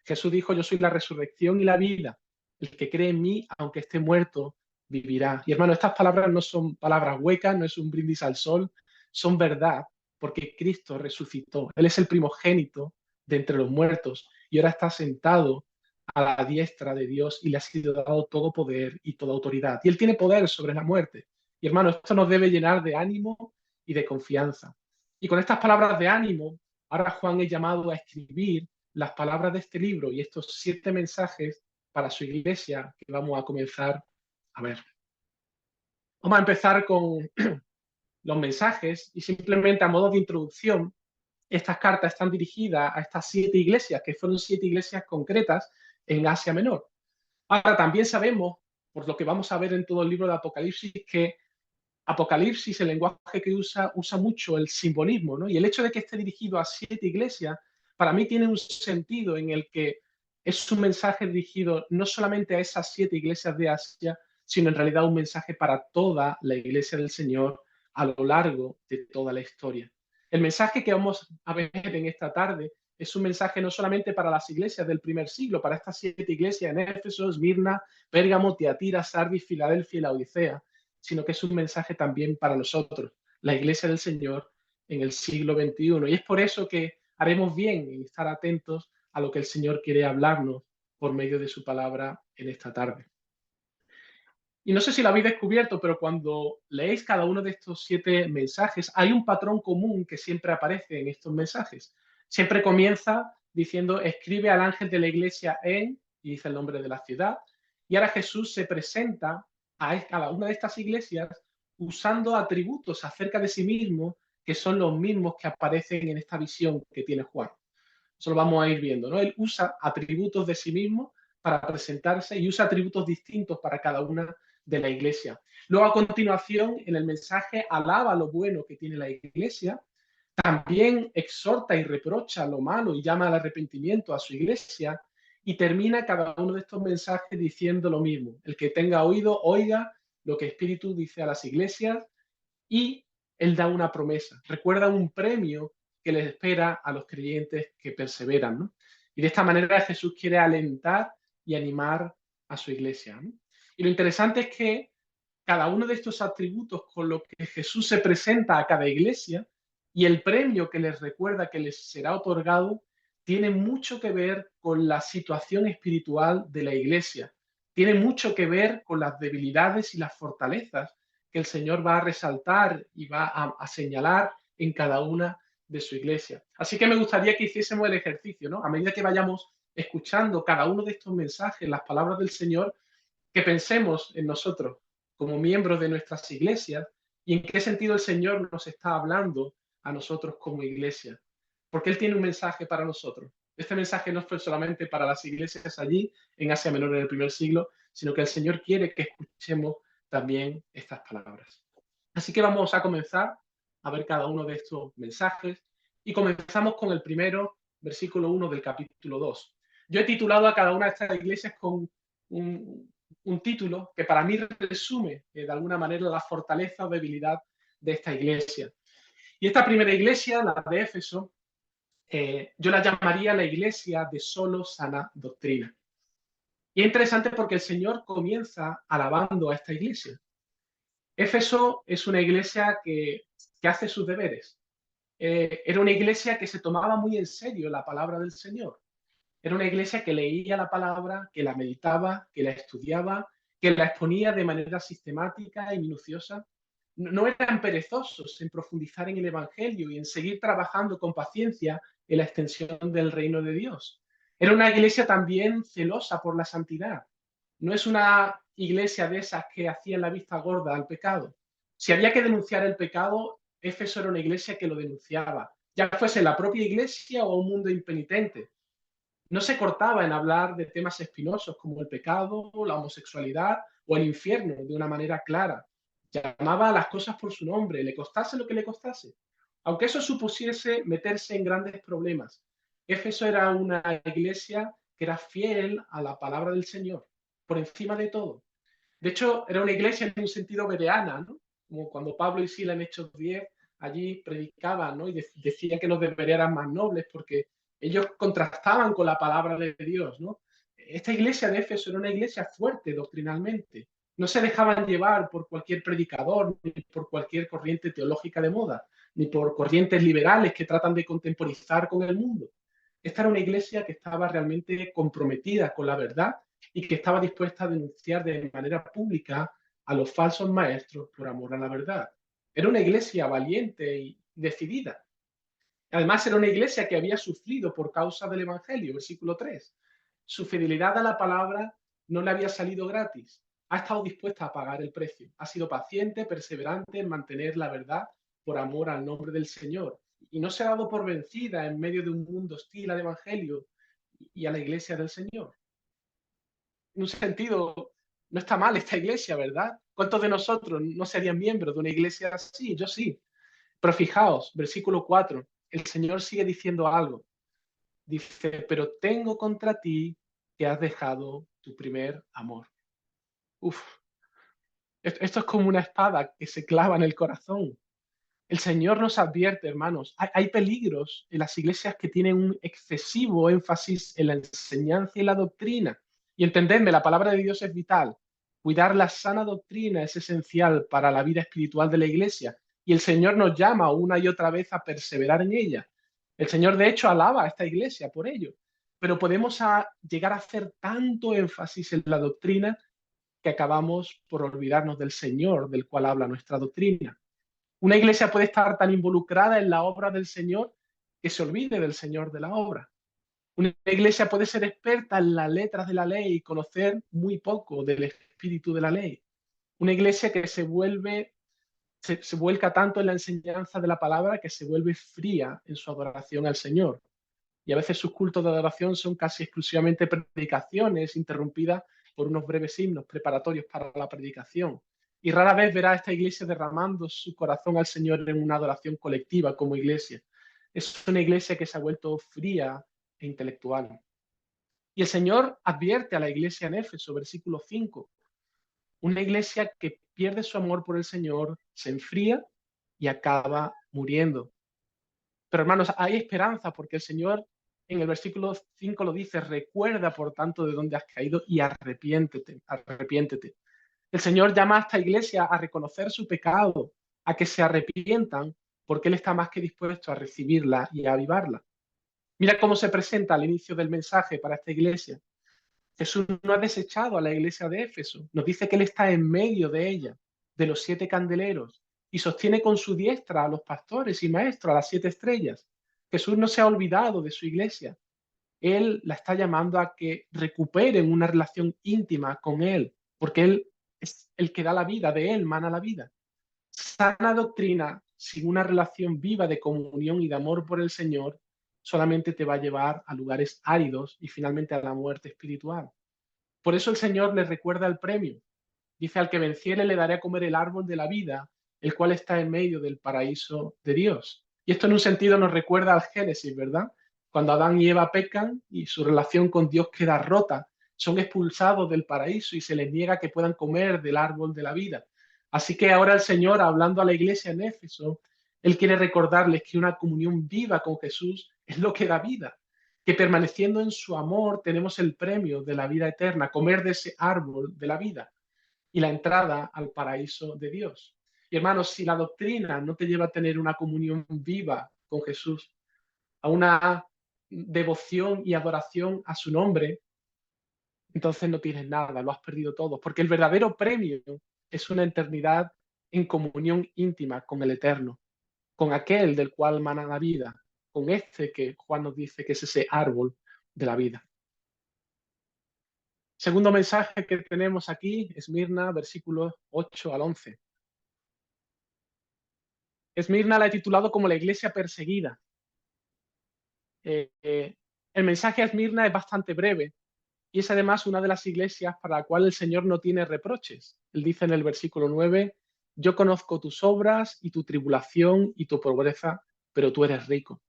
Jesús dijo, yo soy la resurrección y la vida. El que cree en mí, aunque esté muerto, vivirá. Y hermano, estas palabras no son palabras huecas, no es un brindis al sol, son verdad, porque Cristo resucitó. Él es el primogénito de entre los muertos y ahora está sentado a la diestra de Dios y le ha sido dado todo poder y toda autoridad. Y Él tiene poder sobre la muerte. Y hermano, esto nos debe llenar de ánimo y de confianza. Y con estas palabras de ánimo, ahora Juan es llamado a escribir las palabras de este libro y estos 7 mensajes para su iglesia que vamos a comenzar a ver. Vamos a empezar con los mensajes y simplemente a modo de introducción, estas cartas están dirigidas a estas 7 iglesias, que fueron 7 iglesias concretas en Asia Menor. Ahora, también sabemos, por lo que vamos a ver en todo el libro de Apocalipsis, que Apocalipsis, el lenguaje que usa mucho el simbolismo, ¿no? Y el hecho de que esté dirigido a 7 iglesias, para mí tiene un sentido en el que es un mensaje dirigido no solamente a esas 7 iglesias de Asia, sino en realidad un mensaje para toda la iglesia del Señor a lo largo de toda la historia. El mensaje que vamos a ver en esta tarde es un mensaje no solamente para las iglesias del primer siglo, para estas 7 iglesias en Éfeso, Esmirna, Pérgamo, Tiatira, Sardis, Filadelfia y la Odisea, sino que es un mensaje también para nosotros, la Iglesia del Señor en el siglo XXI. Y es por eso que haremos bien en estar atentos a lo que el Señor quiere hablarnos por medio de su palabra en esta tarde. Y no sé si lo habéis descubierto, pero cuando leéis cada uno de estos 7 mensajes, hay un patrón común que siempre aparece en estos mensajes. Siempre comienza diciendo, escribe al ángel de la iglesia en, y dice el nombre de la ciudad, y ahora Jesús se presenta a cada una de estas iglesias usando atributos acerca de sí mismo que son los mismos que aparecen en esta visión que tiene Juan. Eso lo vamos a ir viendo, ¿no? Él usa atributos de sí mismo para presentarse y usa atributos distintos para cada una de la iglesia. Luego, a continuación, en el mensaje alaba lo bueno que tiene la iglesia, también exhorta y reprocha lo malo y llama al arrepentimiento a su iglesia y termina cada uno de estos mensajes diciendo lo mismo. El que tenga oído, oiga lo que el Espíritu dice a las iglesias y él da una promesa. Recuerda un premio que les espera a los creyentes que perseveran, ¿no? Y de esta manera Jesús quiere alentar y animar a su iglesia, ¿no? Y lo interesante es que cada uno de estos atributos con los que Jesús se presenta a cada iglesia y el premio que les recuerda que les será otorgado tiene mucho que ver con la situación espiritual de la iglesia, tiene mucho que ver con las debilidades y las fortalezas que el Señor va a resaltar y va a señalar en cada una de su iglesia. Así que me gustaría que hiciésemos el ejercicio, ¿no? A medida que vayamos escuchando cada uno de estos mensajes, las palabras del Señor, que pensemos en nosotros como miembros de nuestras iglesias y en qué sentido el Señor nos está hablando a nosotros como iglesia. Porque Él tiene un mensaje para nosotros. Este mensaje no fue solamente para las iglesias allí en Asia Menor en el primer siglo, sino que el Señor quiere que escuchemos también estas palabras. Así que vamos a comenzar a ver cada uno de estos mensajes y comenzamos con el primero, versículo 1 del capítulo 2. Yo he titulado a cada una de estas iglesias con un título que para mí resume de alguna manera la fortaleza o debilidad de esta iglesia. Y esta primera iglesia, la de Éfeso, yo la llamaría la iglesia de solo sana doctrina. Y es interesante porque el Señor comienza alabando a esta iglesia. Éfeso es una iglesia que hace sus deberes. Era una iglesia que se tomaba muy en serio la palabra del Señor. Era una iglesia que leía la palabra, que la meditaba, que la estudiaba, que la exponía de manera sistemática y minuciosa. No eran perezosos en profundizar en el Evangelio y en seguir trabajando con paciencia en la extensión del reino de Dios. Era una iglesia también celosa por la santidad. No es una iglesia de esas que hacían la vista gorda al pecado. Si había que denunciar el pecado, Éfeso era una iglesia que lo denunciaba, ya fuese la propia iglesia o un mundo impenitente. No se cortaba en hablar de temas espinosos como el pecado, la homosexualidad o el infierno de una manera clara. Llamaba a las cosas por su nombre, le costase lo que le costase. Aunque eso supusiese meterse en grandes problemas. Éfeso era una iglesia que era fiel a la palabra del Señor, por encima de todo. De hecho, era una iglesia en un sentido bereana, ¿no? Como cuando Pablo y Sila en Hechos 10 allí predicaban, ¿no? Y decían que los de Berea eran más nobles porque ellos contrastaban con la palabra de Dios, ¿no? Esta iglesia de Éfeso era una iglesia fuerte doctrinalmente. No se dejaban llevar por cualquier predicador, ni por cualquier corriente teológica de moda, ni por corrientes liberales que tratan de contemporizar con el mundo. Esta era una iglesia que estaba realmente comprometida con la verdad y que estaba dispuesta a denunciar de manera pública a los falsos maestros por amor a la verdad. Era una iglesia valiente y decidida. Además, era una iglesia que había sufrido por causa del Evangelio, versículo 3. Su fidelidad a la palabra no le había salido gratis. Ha estado dispuesta a pagar el precio. Ha sido paciente, perseverante en mantener la verdad por amor al nombre del Señor. Y no se ha dado por vencida en medio de un mundo hostil al Evangelio y a la iglesia del Señor. En un sentido, no está mal esta iglesia, ¿verdad? ¿Cuántos de nosotros no serían miembros de una iglesia así? Yo sí. Pero fijaos, versículo 4, el Señor sigue diciendo algo. Dice, pero tengo contra ti que has dejado tu primer amor. Uf, esto es como una espada que se clava en el corazón. El Señor nos advierte, hermanos, hay peligros en las iglesias que tienen un excesivo énfasis en la enseñanza y la doctrina. Y entendedme, la palabra de Dios es vital. Cuidar la sana doctrina es esencial para la vida espiritual de la iglesia. Y el Señor nos llama una y otra vez a perseverar en ella. El Señor, de hecho, alaba a esta iglesia por ello. Pero podemos llegar a hacer tanto énfasis en la doctrina que acabamos por olvidarnos del Señor, del cual habla nuestra doctrina. Una iglesia puede estar tan involucrada en la obra del Señor que se olvide del Señor de la obra. Una iglesia puede ser experta en las letras de la ley y conocer muy poco del espíritu de la ley. Una iglesia que se vuelca tanto en la enseñanza de la palabra que se vuelve fría en su adoración al Señor. Y a veces sus cultos de adoración son casi exclusivamente predicaciones interrumpidas por unos breves himnos preparatorios para la predicación. Y rara vez verá a esta iglesia derramando su corazón al Señor en una adoración colectiva como iglesia. Es una iglesia que se ha vuelto fría e intelectual. Y el Señor advierte a la iglesia en Éfeso, versículo 5, una iglesia que pierde su amor por el Señor, se enfría y acaba muriendo. Pero hermanos, hay esperanza porque el Señor en el versículo 5 lo dice: recuerda por tanto de dónde has caído y arrepiéntete, arrepiéntete. El Señor llama a esta iglesia a reconocer su pecado, a que se arrepientan, porque Él está más que dispuesto a recibirla y a avivarla. Mira cómo se presenta al inicio del mensaje para esta iglesia. Jesús no ha desechado a la iglesia de Éfeso. Nos dice que Él está en medio de ella, de los 7 candeleros, y sostiene con su diestra a los pastores y maestros, a las 7 estrellas. Jesús no se ha olvidado de su iglesia. Él la está llamando a que recuperen una relación íntima con Él, porque Él es el que da la vida, de Él mana la vida. Sana doctrina sin una relación viva de comunión y de amor por el Señor solamente te va a llevar a lugares áridos y finalmente a la muerte espiritual. Por eso el Señor les recuerda el premio. Dice: al que venciere le daré a comer el árbol de la vida, el cual está en medio del paraíso de Dios. Y esto en un sentido nos recuerda al Génesis, ¿verdad? Cuando Adán y Eva pecan y su relación con Dios queda rota, son expulsados del paraíso y se les niega que puedan comer del árbol de la vida. Así que ahora el Señor, hablando a la iglesia en Éfeso, Él quiere recordarles que una comunión viva con Jesús es lo que da vida, que permaneciendo en su amor tenemos el premio de la vida eterna, comer de ese árbol de la vida y la entrada al paraíso de Dios. Y hermanos, si la doctrina no te lleva a tener una comunión viva con Jesús, a una devoción y adoración a su nombre, entonces no tienes nada, lo has perdido todo, porque el verdadero premio es una eternidad en comunión íntima con el Eterno, con aquel del cual mana la vida, con este que Juan nos dice que es ese árbol de la vida. Segundo mensaje que tenemos aquí, Esmirna, versículos 8 al 11. Esmirna la he titulado como la iglesia perseguida. Eh, eh, el mensaje a Esmirna es bastante breve y es además una de las iglesias para la cual el Señor no tiene reproches. Él dice en el versículo 9: yo conozco tus obras y tu tribulación y tu pobreza, pero tú eres rico.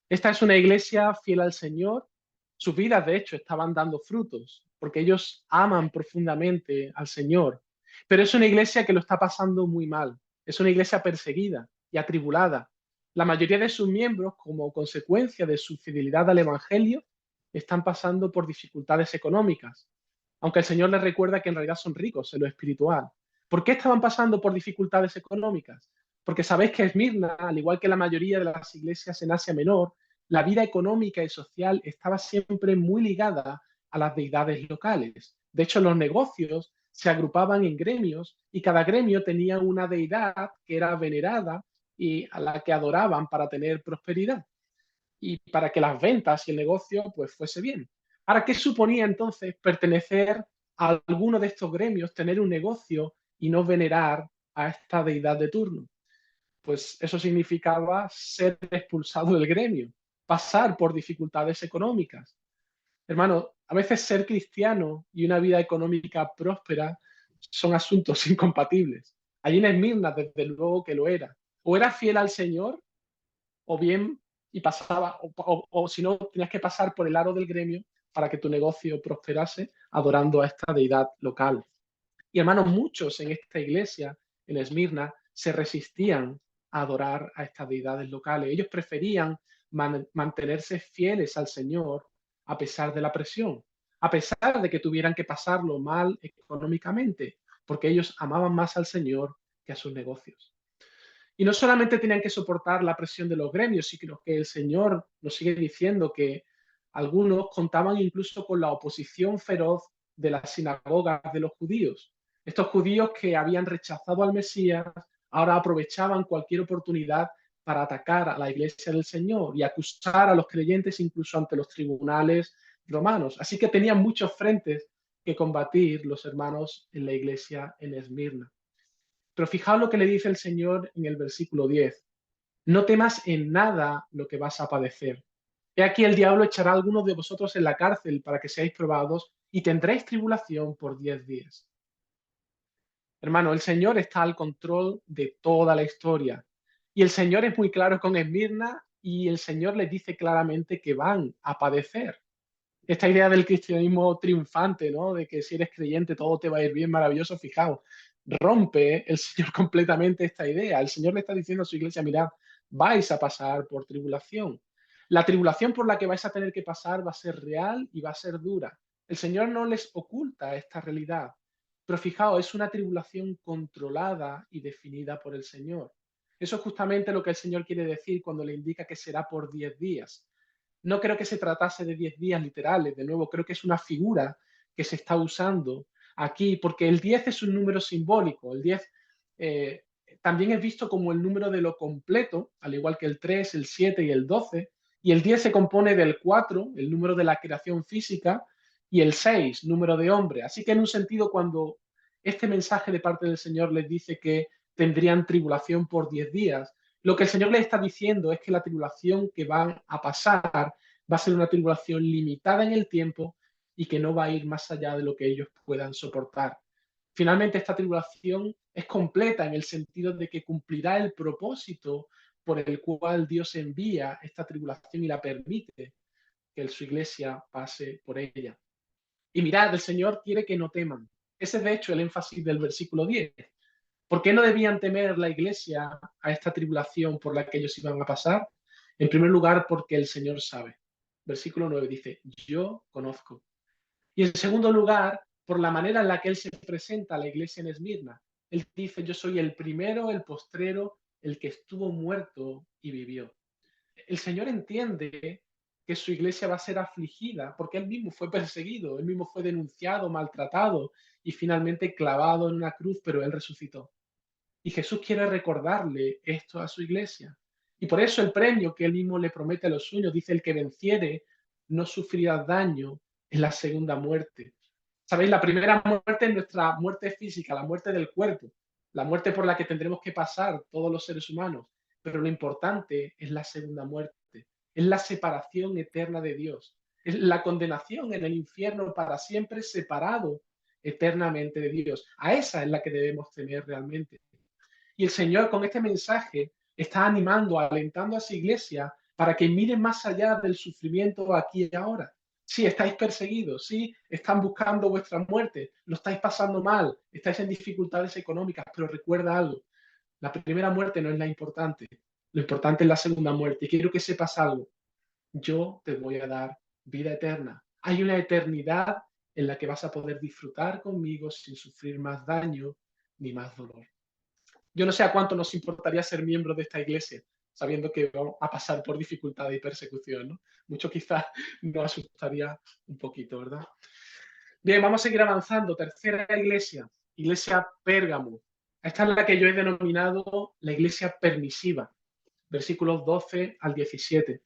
Esta es una iglesia fiel al Señor. Sus vidas, de hecho, estaban dando frutos porque ellos aman profundamente al Señor. Pero es una iglesia que lo está pasando muy mal. Es una iglesia perseguida y atribulada. La mayoría de sus miembros, como consecuencia de su fidelidad al Evangelio, están pasando por dificultades económicas, aunque el Señor les recuerda que en realidad son ricos en lo espiritual. ¿Por qué estaban pasando por dificultades económicas? Porque sabéis que Esmirna, al igual que la mayoría de las iglesias en Asia Menor, la vida económica y social estaba siempre muy ligada a las deidades locales. De hecho, los negocios se agrupaban en gremios y cada gremio tenía una deidad que era venerada y a la que adoraban para tener prosperidad y para que las ventas y el negocio pues fuese bien. Ahora, ¿qué suponía entonces pertenecer a alguno de estos gremios, tener un negocio y no venerar a esta deidad de turno? Pues eso significaba ser expulsado del gremio, pasar por dificultades económicas. Hermano, a veces ser cristiano y una vida económica próspera son asuntos incompatibles. Allí en Esmirna, desde luego que lo era. O era fiel al Señor, o bien, y pasaba, o si no, tenías que pasar por el aro del gremio para que tu negocio prosperase adorando a esta deidad local. Y hermanos, muchos en esta iglesia, en Esmirna, se resistían a adorar a estas deidades locales. Ellos preferían mantenerse fieles al Señor a pesar de la presión, a pesar de que tuvieran que pasarlo mal económicamente, porque ellos amaban más al Señor que a sus negocios. Y no solamente tenían que soportar la presión de los gremios, sino que el Señor nos sigue diciendo que algunos contaban incluso con la oposición feroz de las sinagogas de los judíos. Estos judíos que habían rechazado al Mesías ahora aprovechaban cualquier oportunidad para atacar a la iglesia del Señor y acusar a los creyentes incluso ante los tribunales romanos. Así que tenían muchos frentes que combatir los hermanos en la iglesia en Esmirna. Pero fijaos lo que le dice el Señor en el versículo 10. No temas en nada lo que vas a padecer. He aquí el diablo echará a algunos de vosotros en la cárcel para que seáis probados y tendréis tribulación por 10 días. Hermano, el Señor está al control de toda la historia. Y el Señor es muy claro con Esmirna y el Señor les dice claramente que van a padecer. Esta idea del cristianismo triunfante, ¿no? De que si eres creyente todo te va a ir bien, maravilloso, fijaos, rompe el Señor completamente esta idea. El Señor le está diciendo a su iglesia: mirad, vais a pasar por tribulación. La tribulación por la que vais a tener que pasar va a ser real y va a ser dura. El Señor no les oculta esta realidad, pero fijaos, es una tribulación controlada y definida por el Señor. Eso es justamente lo que el Señor quiere decir cuando le indica que será por 10 días. No creo que se tratase de 10 días literales, de nuevo, creo que es una figura que se está usando aquí, porque el 10 es un número simbólico, el 10 eh, también es visto como el número de lo completo, al igual que el 3, el 7 y el 12, y el 10 se compone del 4, el número de la creación física, y el 6, número de hombre. Así que en un sentido, cuando este mensaje de parte del Señor les dice que tendrían tribulación por 10 días, lo que el Señor les está diciendo es que la tribulación que van a pasar va a ser una tribulación limitada en el tiempo y que no va a ir más allá de lo que ellos puedan soportar. Finalmente, esta tribulación es completa en el sentido de que cumplirá el propósito por el cual Dios envía esta tribulación y la permite que su iglesia pase por ella. Y mirad, el Señor quiere que no teman. Ese es de hecho el énfasis del versículo 10. ¿Por qué no debían temer la iglesia a esta tribulación por la que ellos iban a pasar? En primer lugar, porque el Señor sabe. Versículo 9 dice, yo conozco. Y en segundo lugar, por la manera en la que Él se presenta a la iglesia en Esmirna. Él dice, yo soy el primero, el postrero, el que estuvo muerto y vivió. El Señor entiende que su iglesia va a ser afligida porque Él mismo fue perseguido, Él mismo fue denunciado, maltratado y finalmente clavado en una cruz, pero Él resucitó. Y Jesús quiere recordarle esto a su iglesia. Y por eso el premio que él mismo le promete a los suyos, dice, el que venciere no sufrirá daño en la segunda muerte. Sabéis, la primera muerte es nuestra muerte física, la muerte del cuerpo, la muerte por la que tendremos que pasar todos los seres humanos. Pero lo importante es la segunda muerte, es la separación eterna de Dios, es la condenación en el infierno para siempre separado eternamente de Dios. A esa es la que debemos temer realmente. Y el Señor con este mensaje está animando, alentando a su iglesia para que miren más allá del sufrimiento aquí y ahora. Sí, estáis perseguidos, sí, están buscando vuestra muerte, lo estáis pasando mal, estáis en dificultades económicas, pero recuerda algo, la primera muerte no es la importante, lo importante es la segunda muerte. Y quiero que sepas algo, yo te voy a dar vida eterna. Hay una eternidad en la que vas a poder disfrutar conmigo sin sufrir más daño ni más dolor. Yo no sé a cuánto nos importaría ser miembros de esta iglesia, sabiendo que vamos a pasar por dificultad y persecución, ¿no? Mucho quizás nos asustaría un poquito, ¿verdad? Bien, vamos a seguir avanzando. Tercera iglesia, iglesia Pérgamo. Esta es la que yo he denominado la iglesia permisiva, versículos 12 al 17.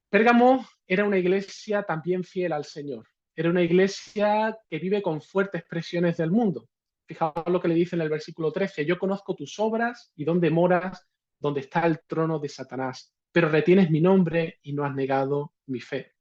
Pérgamo era una iglesia también fiel al Señor. Era una iglesia que vive con fuertes presiones del mundo. Fijaos lo que le dice en el versículo 13. Yo conozco tus obras y dónde moras, donde está el trono de Satanás. Pero retienes mi nombre y no has negado mi fe.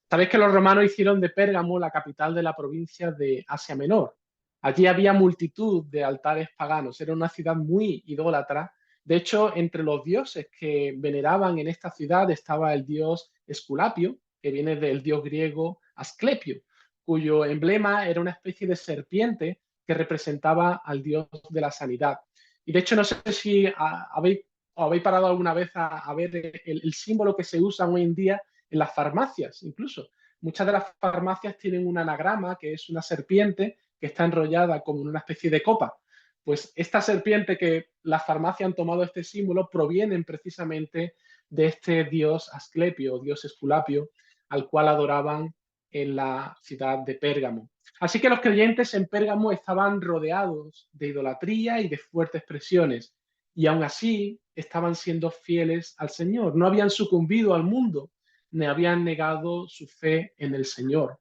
Sabéis que los romanos hicieron de Pérgamo la capital de la provincia de Asia Menor. Allí había multitud de altares paganos. Era una ciudad muy idólatra. De hecho, entre los dioses que veneraban en esta ciudad estaba el dios Esculapio, que viene del dios griego Asclepio, cuyo emblema era una especie de serpiente que representaba al dios de la sanidad. Y de hecho, no sé si habéis parado alguna vez a ver el símbolo que se usa hoy en día en las farmacias, incluso. Muchas de las farmacias tienen un anagrama que es una serpiente que está enrollada como en una especie de copa. Pues esta serpiente que las farmacias han tomado este símbolo provienen precisamente de este dios Asclepio, dios Esculapio, al cual adoraban en la ciudad de Pérgamo. Así que los creyentes en Pérgamo estaban rodeados de idolatría y de fuertes presiones, y aún así estaban siendo fieles al Señor, no habían sucumbido al mundo, ni habían negado su fe en el Señor.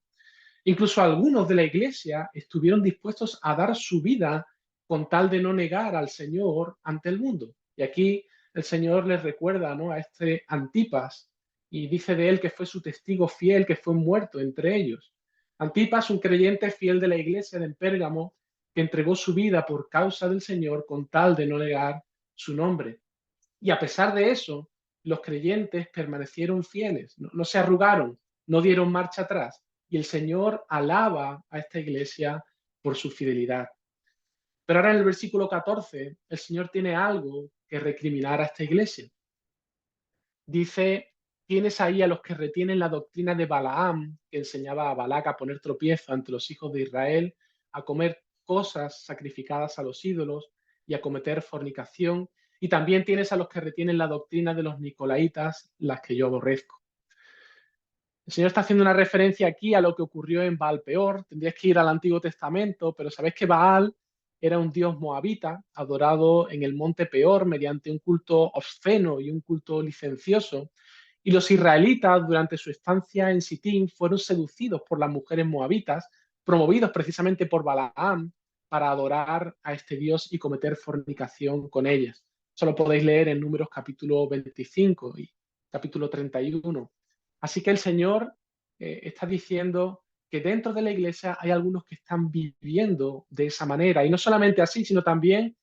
Incluso algunos de la iglesia estuvieron dispuestos a dar su vida con tal de no negar al Señor ante el mundo. Y aquí el Señor les recuerda, ¿no?, a este Antipas y dice de él que fue su testigo fiel, que fue muerto entre ellos. Antipas, un creyente fiel de la iglesia de Pérgamo, que entregó su vida por causa del Señor con tal de no negar su nombre. Y a pesar de eso, los creyentes permanecieron fieles, no se arrugaron, no dieron marcha atrás. Y el Señor alaba a esta iglesia por su fidelidad. Pero ahora en el versículo 14, el Señor tiene algo que recriminar a esta iglesia. Dice, tienes ahí a los que retienen la doctrina de Balaam, que enseñaba a Balac a poner tropiezo ante los hijos de Israel, a comer cosas sacrificadas a los ídolos y a cometer fornicación. Y también tienes a los que retienen la doctrina de los nicolaitas, las que yo aborrezco. El Señor está haciendo una referencia aquí a lo que ocurrió en Baal Peor. Tendrías que ir al Antiguo Testamento, pero sabéis que Baal era un dios moabita, adorado en el monte Peor mediante un culto obsceno y un culto licencioso. Y los israelitas, durante su estancia en Sitín, fueron seducidos por las mujeres moabitas, promovidos precisamente por Balaam para adorar a este dios y cometer fornicación con ellas. Eso lo podéis leer en Números capítulo 25 y capítulo 31. Así que el Señor está diciendo que dentro de la iglesia hay algunos que están viviendo de esa manera. Y no solamente así, sino también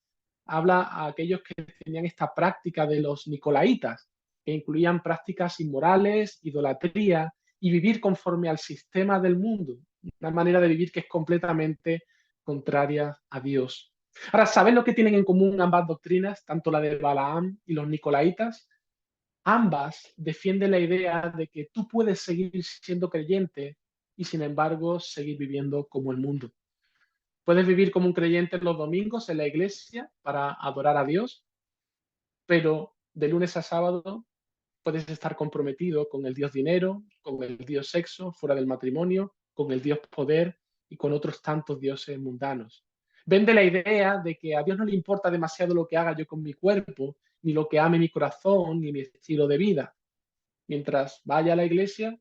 habla a aquellos que tenían esta práctica de los nicolaitas, que incluían prácticas inmorales, idolatría y vivir conforme al sistema del mundo. Una manera de vivir que es completamente contraria a Dios. Ahora, ¿saben lo que tienen en común ambas doctrinas, tanto la de Balaam y los nicolaitas? Ambas defienden la idea de que tú puedes seguir siendo creyente y sin embargo seguir viviendo como el mundo. Puedes vivir como un creyente los domingos en la iglesia para adorar a Dios, pero de lunes a sábado puedes estar comprometido con el Dios dinero, con el Dios sexo, fuera del matrimonio, con el Dios poder y con otros tantos dioses mundanos. Vende la idea de que a Dios no le importa demasiado lo que haga yo con mi cuerpo, ni lo que ame mi corazón, ni mi estilo de vida. Mientras vaya a la iglesia,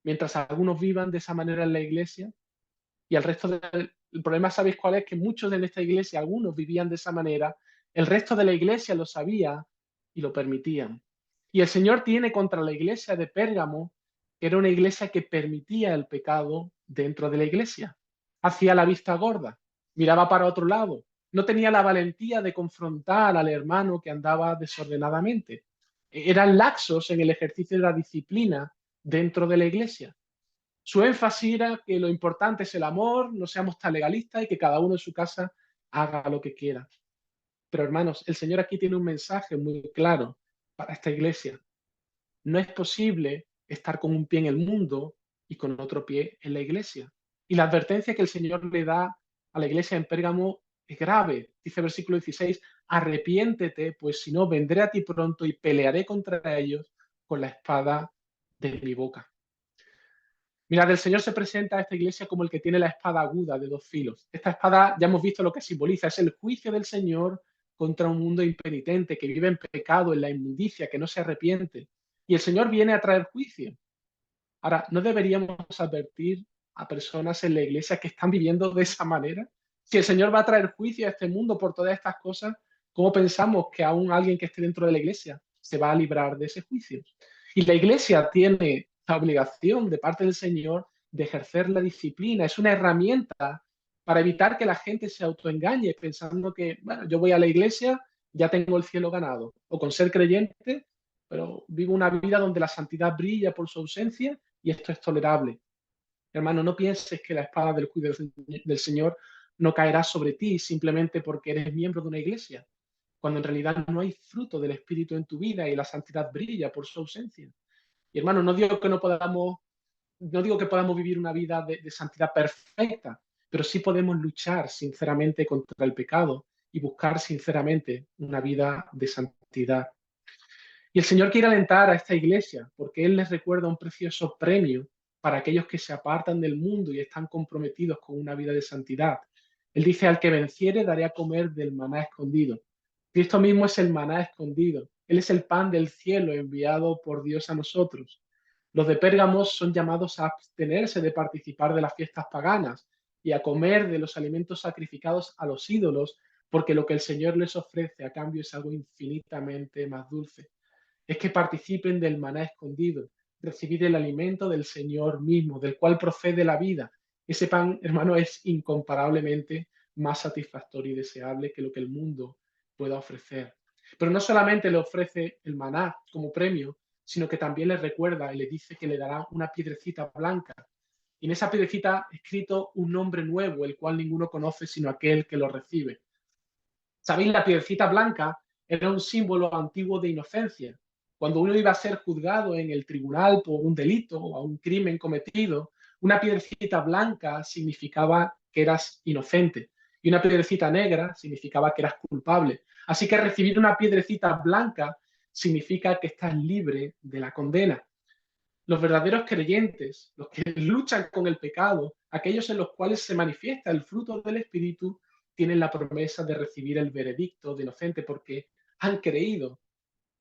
mientras algunos vivan de esa manera en la iglesia, y el resto del el problema, ¿sabéis cuál es? Que muchos de esta iglesia, algunos vivían de esa manera, el resto de la iglesia lo sabía y lo permitían. Y el Señor tiene contra la iglesia de Pérgamo, que era una iglesia que permitía el pecado dentro de la iglesia. Hacía la vista gorda, miraba para otro lado, no tenía la valentía de confrontar al hermano que andaba desordenadamente. Eran laxos en el ejercicio de la disciplina dentro de la iglesia. Su énfasis era que lo importante es el amor, no seamos tan legalistas y que cada uno en su casa haga lo que quiera. Pero hermanos, el Señor aquí tiene un mensaje muy claro para esta iglesia. No es posible estar con un pie en el mundo y con otro pie en la iglesia. Y la advertencia que el Señor le da a la iglesia en Pérgamo es grave. Dice el versículo 16, arrepiéntete, pues si no, vendré a ti pronto y pelearé contra ellos con la espada de mi boca. Mirad, el Señor se presenta a esta iglesia como el que tiene la espada aguda de dos filos. Esta espada, ya hemos visto lo que simboliza, es el juicio del Señor contra un mundo impenitente, que vive en pecado, en la inmundicia, que no se arrepiente. Y el Señor viene a traer juicio. Ahora, ¿no deberíamos advertir a personas en la iglesia que están viviendo de esa manera? Si el Señor va a traer juicio a este mundo por todas estas cosas, ¿cómo pensamos que aún alguien que esté dentro de la iglesia se va a librar de ese juicio? Y la iglesia tiene la obligación de parte del Señor de ejercer la disciplina. Es una herramienta para evitar que la gente se autoengañe pensando que, bueno, yo voy a la iglesia, ya tengo el cielo ganado. O con ser creyente, pero vivo una vida donde la santidad brilla por su ausencia y esto es tolerable. Hermano, no pienses que la espada del juicio del Señor no caerá sobre ti simplemente porque eres miembro de una iglesia, cuando en realidad no hay fruto del Espíritu en tu vida y la santidad brilla por su ausencia. Y hermano, no digo que no podamos, no digo que podamos vivir una vida de santidad perfecta, pero sí podemos luchar sinceramente contra el pecado y buscar sinceramente una vida de santidad. Y el Señor quiere alentar a esta iglesia porque Él les recuerda un precioso premio para aquellos que se apartan del mundo y están comprometidos con una vida de santidad. Él dice, al que venciere daré a comer del maná escondido. Cristo mismo es el maná escondido. Él es el pan del cielo enviado por Dios a nosotros. Los de Pérgamo son llamados a abstenerse de participar de las fiestas paganas y a comer de los alimentos sacrificados a los ídolos, porque lo que el Señor les ofrece a cambio es algo infinitamente más dulce. Es que participen del maná escondido, recibir el alimento del Señor mismo, del cual procede la vida. Ese pan, hermano, es incomparablemente más satisfactorio y deseable que lo que el mundo pueda ofrecer. Pero no solamente le ofrece el maná como premio, sino que también le recuerda y le dice que le dará una piedrecita blanca Y en esa piedrecita escrito un nombre nuevo, el cual ninguno conoce sino aquel que lo recibe. ¿Sabéis? La piedrecita blanca era un símbolo antiguo de inocencia. Cuando uno iba a ser juzgado en el tribunal por un delito o un crimen cometido, una piedrecita blanca significaba que eras inocente y una piedrecita negra significaba que eras culpable. Así que recibir una piedrecita blanca significa que estás libre de la condena. Los verdaderos creyentes, los que luchan con el pecado, aquellos en los cuales se manifiesta el fruto del Espíritu, tienen la promesa de recibir el veredicto de inocente porque han creído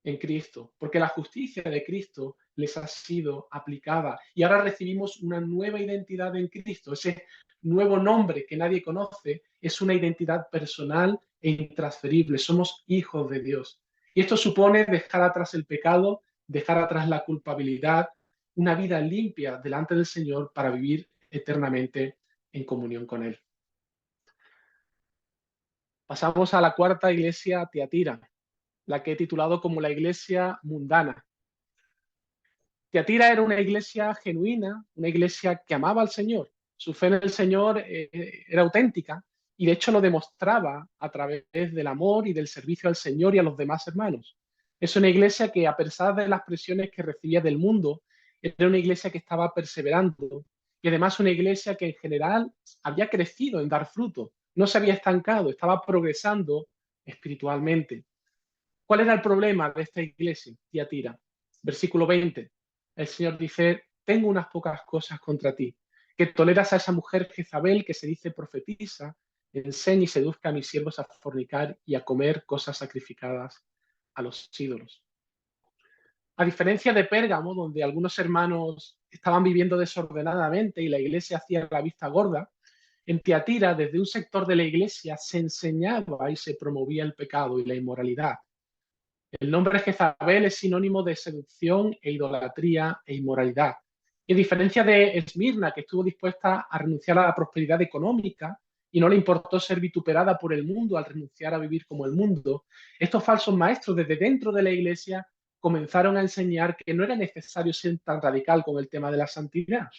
en Cristo, porque la justicia de Cristo les ha sido aplicada y ahora recibimos una nueva identidad en Cristo. Ese nuevo nombre que nadie conoce es una identidad personal e intransferible. Somos hijos de Dios. Y esto supone dejar atrás el pecado, dejar atrás la culpabilidad, una vida limpia delante del Señor para vivir eternamente en comunión con Él. Pasamos a la cuarta iglesia, Tiatira, la que he titulado como la iglesia mundana. Tiatira era una iglesia genuina, una iglesia que amaba al Señor. Su fe en el Señor era auténtica y de hecho lo demostraba a través del amor y del servicio al Señor y a los demás hermanos. Es una iglesia que, a pesar de las presiones que recibía del mundo, era una iglesia que estaba perseverando y además una iglesia que en general había crecido en dar fruto, no se había estancado, estaba progresando espiritualmente. ¿Cuál era el problema de esta iglesia, Tiatira? Versículo 20. El Señor dice, tengo unas pocas cosas contra ti, que toleras a esa mujer Jezabel que se dice profetiza, enseña y seduzca a mis siervos a fornicar y a comer cosas sacrificadas a los ídolos. A diferencia de Pérgamo, donde algunos hermanos estaban viviendo desordenadamente y la iglesia hacía la vista gorda, en Tiatira, desde un sector de la iglesia, se enseñaba y se promovía el pecado y la inmoralidad. El nombre Jezabel es sinónimo de seducción e idolatría e inmoralidad. Y a diferencia de Esmirna, que estuvo dispuesta a renunciar a la prosperidad económica y no le importó ser vituperada por el mundo al renunciar a vivir como el mundo, estos falsos maestros desde dentro de la iglesia comenzaron a enseñar que no era necesario ser tan radical con el tema de la santidad.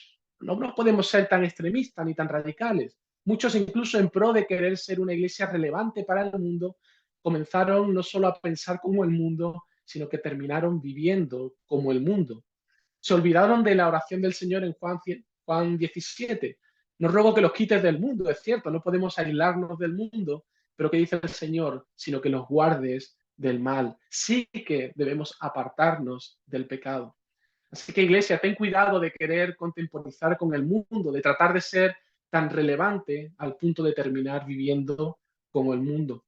No podemos ser tan extremistas ni tan radicales. Muchos incluso en pro de querer ser una iglesia relevante para el mundo, comenzaron no solo a pensar como el mundo, sino que terminaron viviendo como el mundo. Se olvidaron de la oración del Señor en Juan 17. No ruego que los quites del mundo, es cierto, no podemos aislarnos del mundo, pero ¿qué dice el Señor? Sino que los guardes del mal. Sí que debemos apartarnos del pecado. Así que, iglesia, ten cuidado de querer contemporizar con el mundo, de tratar de ser tan relevante al punto de terminar viviendo como el mundo.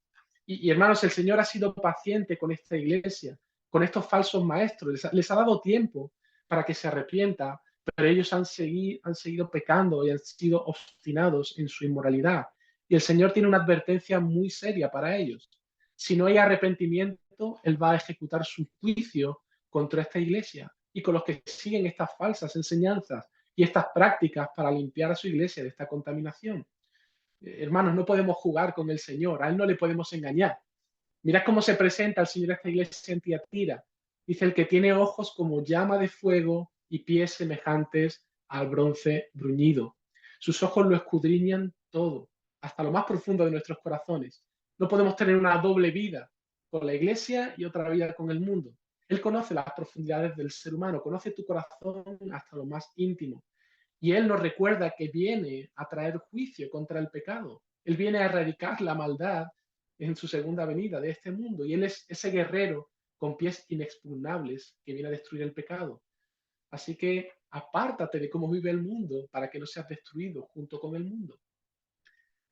Y hermanos, el Señor ha sido paciente con esta iglesia, con estos falsos maestros. Les ha dado tiempo para que se arrepienta, pero ellos han seguido pecando y han sido obstinados en su inmoralidad. Y el Señor tiene una advertencia muy seria para ellos. Si no hay arrepentimiento, Él va a ejecutar su juicio contra esta iglesia y con los que siguen estas falsas enseñanzas y estas prácticas para limpiar a su iglesia de esta contaminación. Hermanos, no podemos jugar con el Señor, a Él no le podemos engañar. Mirad cómo se presenta el Señor a esta iglesia en Tiatira. Dice el que tiene ojos como llama de fuego y pies semejantes al bronce bruñido. Sus ojos lo escudriñan todo, hasta lo más profundo de nuestros corazones. No podemos tener una doble vida con la iglesia y otra vida con el mundo. Él conoce las profundidades del ser humano, conoce tu corazón hasta lo más íntimo. Y Él nos recuerda que viene a traer juicio contra el pecado. Él viene a erradicar la maldad en su segunda venida de este mundo. Y Él es ese guerrero con pies inexpugnables que viene a destruir el pecado. Así que apártate de cómo vive el mundo para que no seas destruido junto con el mundo.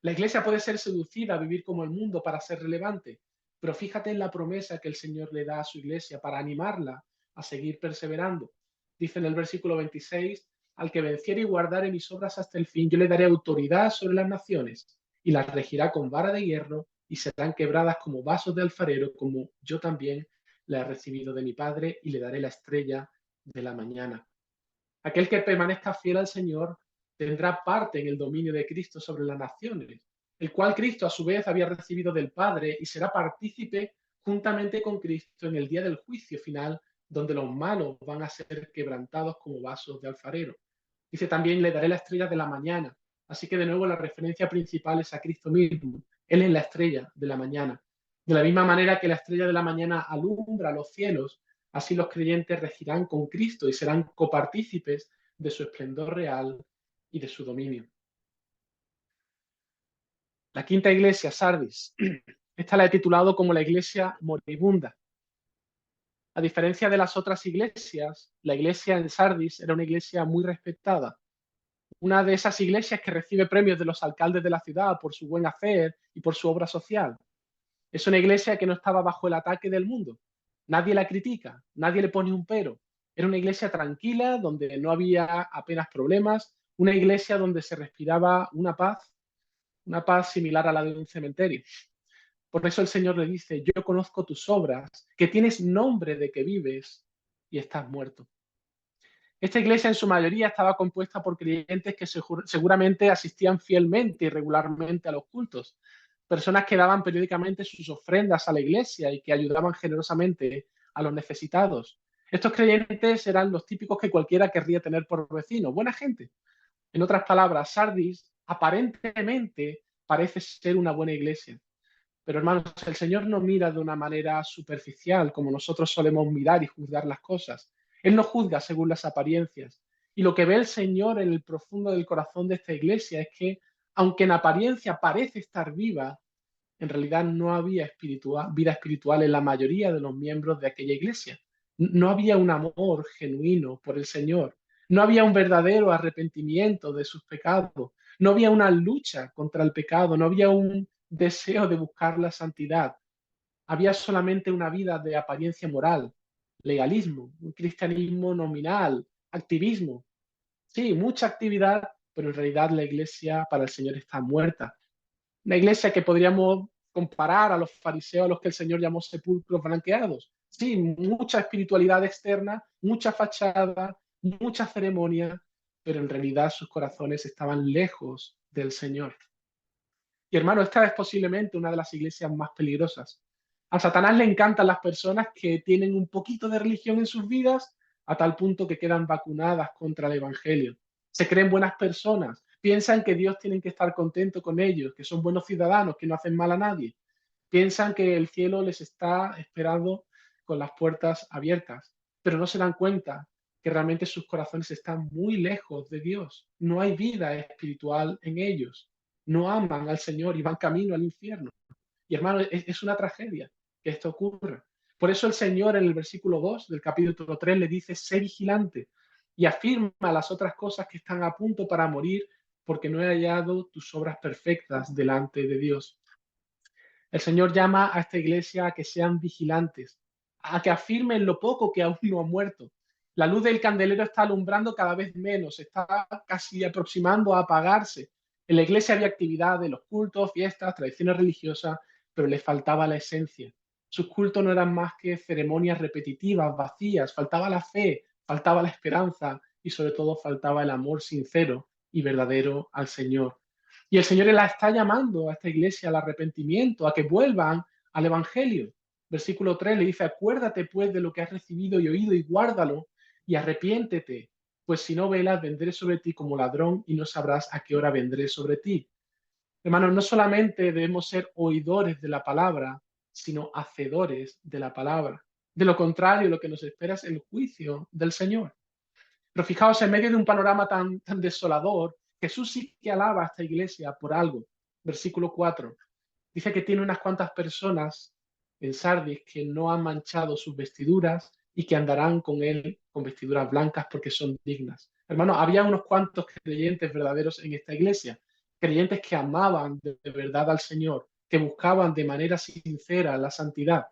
La iglesia puede ser seducida a vivir como el mundo para ser relevante, pero fíjate en la promesa que el Señor le da a su iglesia para animarla a seguir perseverando. Dice en el versículo 26, al que venciere y guardare mis obras hasta el fin, yo le daré autoridad sobre las naciones y las regirá con vara de hierro y serán quebradas como vasos de alfarero, como yo también la he recibido de mi Padre y le daré la estrella de la mañana. Aquel que permanezca fiel al Señor tendrá parte en el dominio de Cristo sobre las naciones, el cual Cristo a su vez había recibido del Padre y será partícipe juntamente con Cristo en el día del juicio final, donde los malos van a ser quebrantados como vasos de alfarero. Dice también, le daré la estrella de la mañana. Así que de nuevo la referencia principal es a Cristo mismo. Él es la estrella de la mañana. De la misma manera que la estrella de la mañana alumbra los cielos, así los creyentes regirán con Cristo y serán copartícipes de su esplendor real y de su dominio. La quinta iglesia, Sardis. Esta la he titulado como la iglesia moribunda. A diferencia de las otras iglesias, la iglesia en Sardis era una iglesia muy respetada. Una de esas iglesias que recibe premios de los alcaldes de la ciudad por su buen hacer y por su obra social. Es una iglesia que no estaba bajo el ataque del mundo. Nadie la critica, nadie le pone un pero. Era una iglesia tranquila, donde no había apenas problemas, una iglesia donde se respiraba una paz similar a la de un cementerio. Por eso el Señor le dice, yo conozco tus obras, que tienes nombre de que vives y estás muerto. Esta iglesia en su mayoría estaba compuesta por creyentes que seguramente asistían fielmente y regularmente a los cultos, personas que daban periódicamente sus ofrendas a la iglesia y que ayudaban generosamente a los necesitados. Estos creyentes eran los típicos que cualquiera querría tener por vecino, buena gente. En otras palabras, Sardis aparentemente parece ser una buena iglesia. Pero hermanos, el Señor no mira de una manera superficial como nosotros solemos mirar y juzgar las cosas. Él no juzga según las apariencias. Y lo que ve el Señor en el profundo del corazón de esta iglesia es que, aunque en apariencia parece estar viva, en realidad no había vida espiritual en la mayoría de los miembros de aquella iglesia. No había un amor genuino por el Señor. No había un verdadero arrepentimiento de sus pecados. No había una lucha contra el pecado. No había un deseo de buscar la santidad. Había solamente una vida de apariencia moral, legalismo, un cristianismo nominal, activismo. Sí, mucha actividad, pero en realidad la iglesia para el Señor está muerta. Una iglesia que podríamos comparar a los fariseos a los que el Señor llamó sepulcros blanqueados. Sí, mucha espiritualidad externa, mucha fachada, mucha ceremonia, pero en realidad sus corazones estaban lejos del Señor. Y hermano, esta es posiblemente una de las iglesias más peligrosas. A Satanás le encantan las personas que tienen un poquito de religión en sus vidas a tal punto que quedan vacunadas contra el Evangelio. Se creen buenas personas, piensan que Dios tiene que estar contento con ellos, que son buenos ciudadanos, que no hacen mal a nadie. Piensan que el cielo les está esperando con las puertas abiertas, pero no se dan cuenta que realmente sus corazones están muy lejos de Dios. No hay vida espiritual en ellos. No aman al Señor y van camino al infierno. Y hermano, es una tragedia que esto ocurra. Por eso el Señor en el versículo 2 del capítulo 3 le dice, sé vigilante y afirma las otras cosas que están a punto para morir porque no he hallado tus obras perfectas delante de Dios. El Señor llama a esta iglesia a que sean vigilantes, a que afirmen lo poco que aún no ha muerto. La luz del candelero está alumbrando cada vez menos, está casi aproximando a apagarse. En la iglesia había actividad de los cultos, fiestas, tradiciones religiosas, pero le faltaba la esencia. Sus cultos no eran más que ceremonias repetitivas, vacías, faltaba la fe, faltaba la esperanza y sobre todo faltaba el amor sincero y verdadero al Señor. Y el Señor la está llamando a esta iglesia al arrepentimiento, a que vuelvan al Evangelio. Versículo 3 le dice, acuérdate pues de lo que has recibido y oído y guárdalo y arrepiéntete, pues si no velas, vendré sobre ti como ladrón y no sabrás a qué hora vendré sobre ti. Hermanos, no solamente debemos ser oidores de la palabra, sino hacedores de la palabra. De lo contrario, lo que nos espera es el juicio del Señor. Pero fijaos, en medio de un panorama tan desolador, Jesús sí que alaba a esta iglesia por algo. Versículo 4. Dice que tiene unas cuantas personas en Sardis que no han manchado sus vestiduras y que andarán con él con vestiduras blancas porque son dignas. Hermano, había unos cuantos creyentes verdaderos en esta iglesia, creyentes que amaban de verdad al Señor, que buscaban de manera sincera la santidad.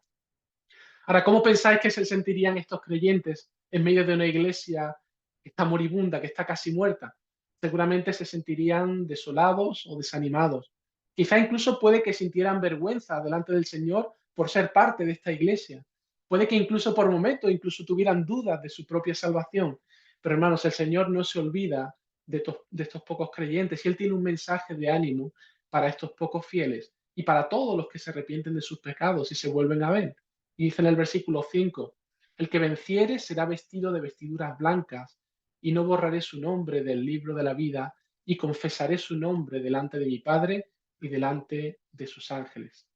Ahora, ¿cómo pensáis que se sentirían estos creyentes en medio de una iglesia que está moribunda, que está casi muerta? Seguramente se sentirían desolados o desanimados. Quizá incluso puede que sintieran vergüenza delante del Señor por ser parte de esta iglesia. Puede que incluso por momentos incluso tuvieran dudas de su propia salvación. Pero hermanos, el Señor no se olvida de estos pocos creyentes y Él tiene un mensaje de ánimo para estos pocos fieles y para todos los que se arrepienten de sus pecados y se vuelven a ver. Y dice en el versículo 5, el que venciere será vestido de vestiduras blancas y no borraré su nombre del libro de la vida, y confesaré su nombre delante de mi Padre y delante de sus ángeles.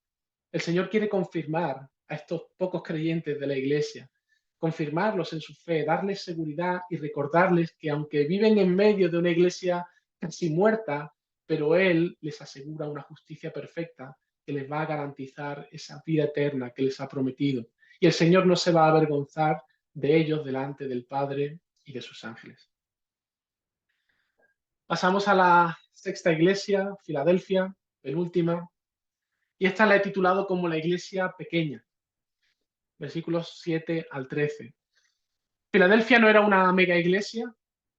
El Señor quiere confirmar a estos pocos creyentes de la Iglesia, confirmarlos en su fe, darles seguridad y recordarles que aunque viven en medio de una Iglesia casi muerta, pero Él les asegura una justicia perfecta que les va a garantizar esa vida eterna que les ha prometido. Y el Señor no se va a avergonzar de ellos delante del Padre y de sus ángeles. Pasamos a la sexta iglesia, Filadelfia, penúltima, y esta la he titulado como la iglesia pequeña, versículos 7 al 13. Filadelfia no era una mega iglesia,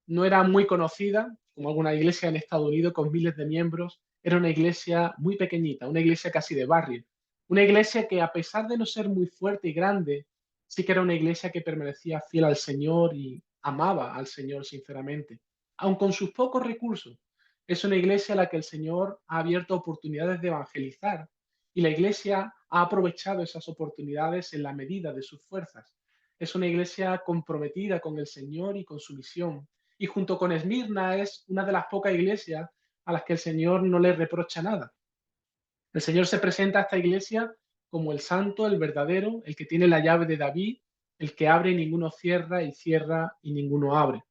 no era muy conocida, como alguna iglesia en Estados Unidos con miles de miembros, era una iglesia muy pequeñita, una iglesia casi de barrio, una iglesia que a pesar de no ser muy fuerte y grande, sí que era una iglesia que permanecía fiel al Señor y amaba al Señor sinceramente, aun con sus pocos recursos. Es una iglesia a la que el Señor ha abierto oportunidades de evangelizar y la iglesia ha aprovechado esas oportunidades en la medida de sus fuerzas. Es una iglesia comprometida con el Señor y con su misión. Y junto con Esmirna es una de las pocas iglesias a las que el Señor no le reprocha nada. El Señor se presenta a esta iglesia como el santo, el verdadero, el que tiene la llave de David, el que abre y ninguno cierra, y cierra y ninguno abre.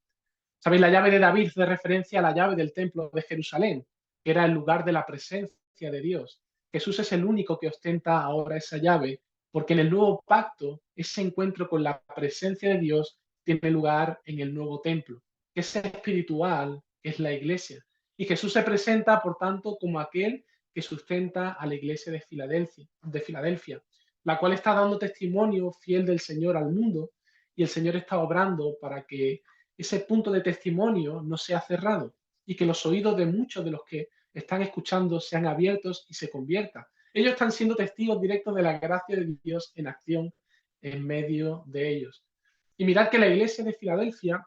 ¿Sabéis? La llave de David hace referencia a la llave del templo de Jerusalén, que era el lugar de la presencia de Dios. Jesús es el único que ostenta ahora esa llave, porque en el nuevo pacto, ese encuentro con la presencia de Dios tiene lugar en el nuevo templo, que es espiritual, que es la iglesia. Y Jesús se presenta, por tanto, como aquel que sustenta a la iglesia de Filadelfia, la cual está dando testimonio fiel del Señor al mundo, y el Señor está obrando para que ese punto de testimonio no sea cerrado y que los oídos de muchos de los que están escuchando sean abiertos y se conviertan. Ellos están siendo testigos directos de la gracia de Dios en acción en medio de ellos. Y mirad que la iglesia de Filadelfia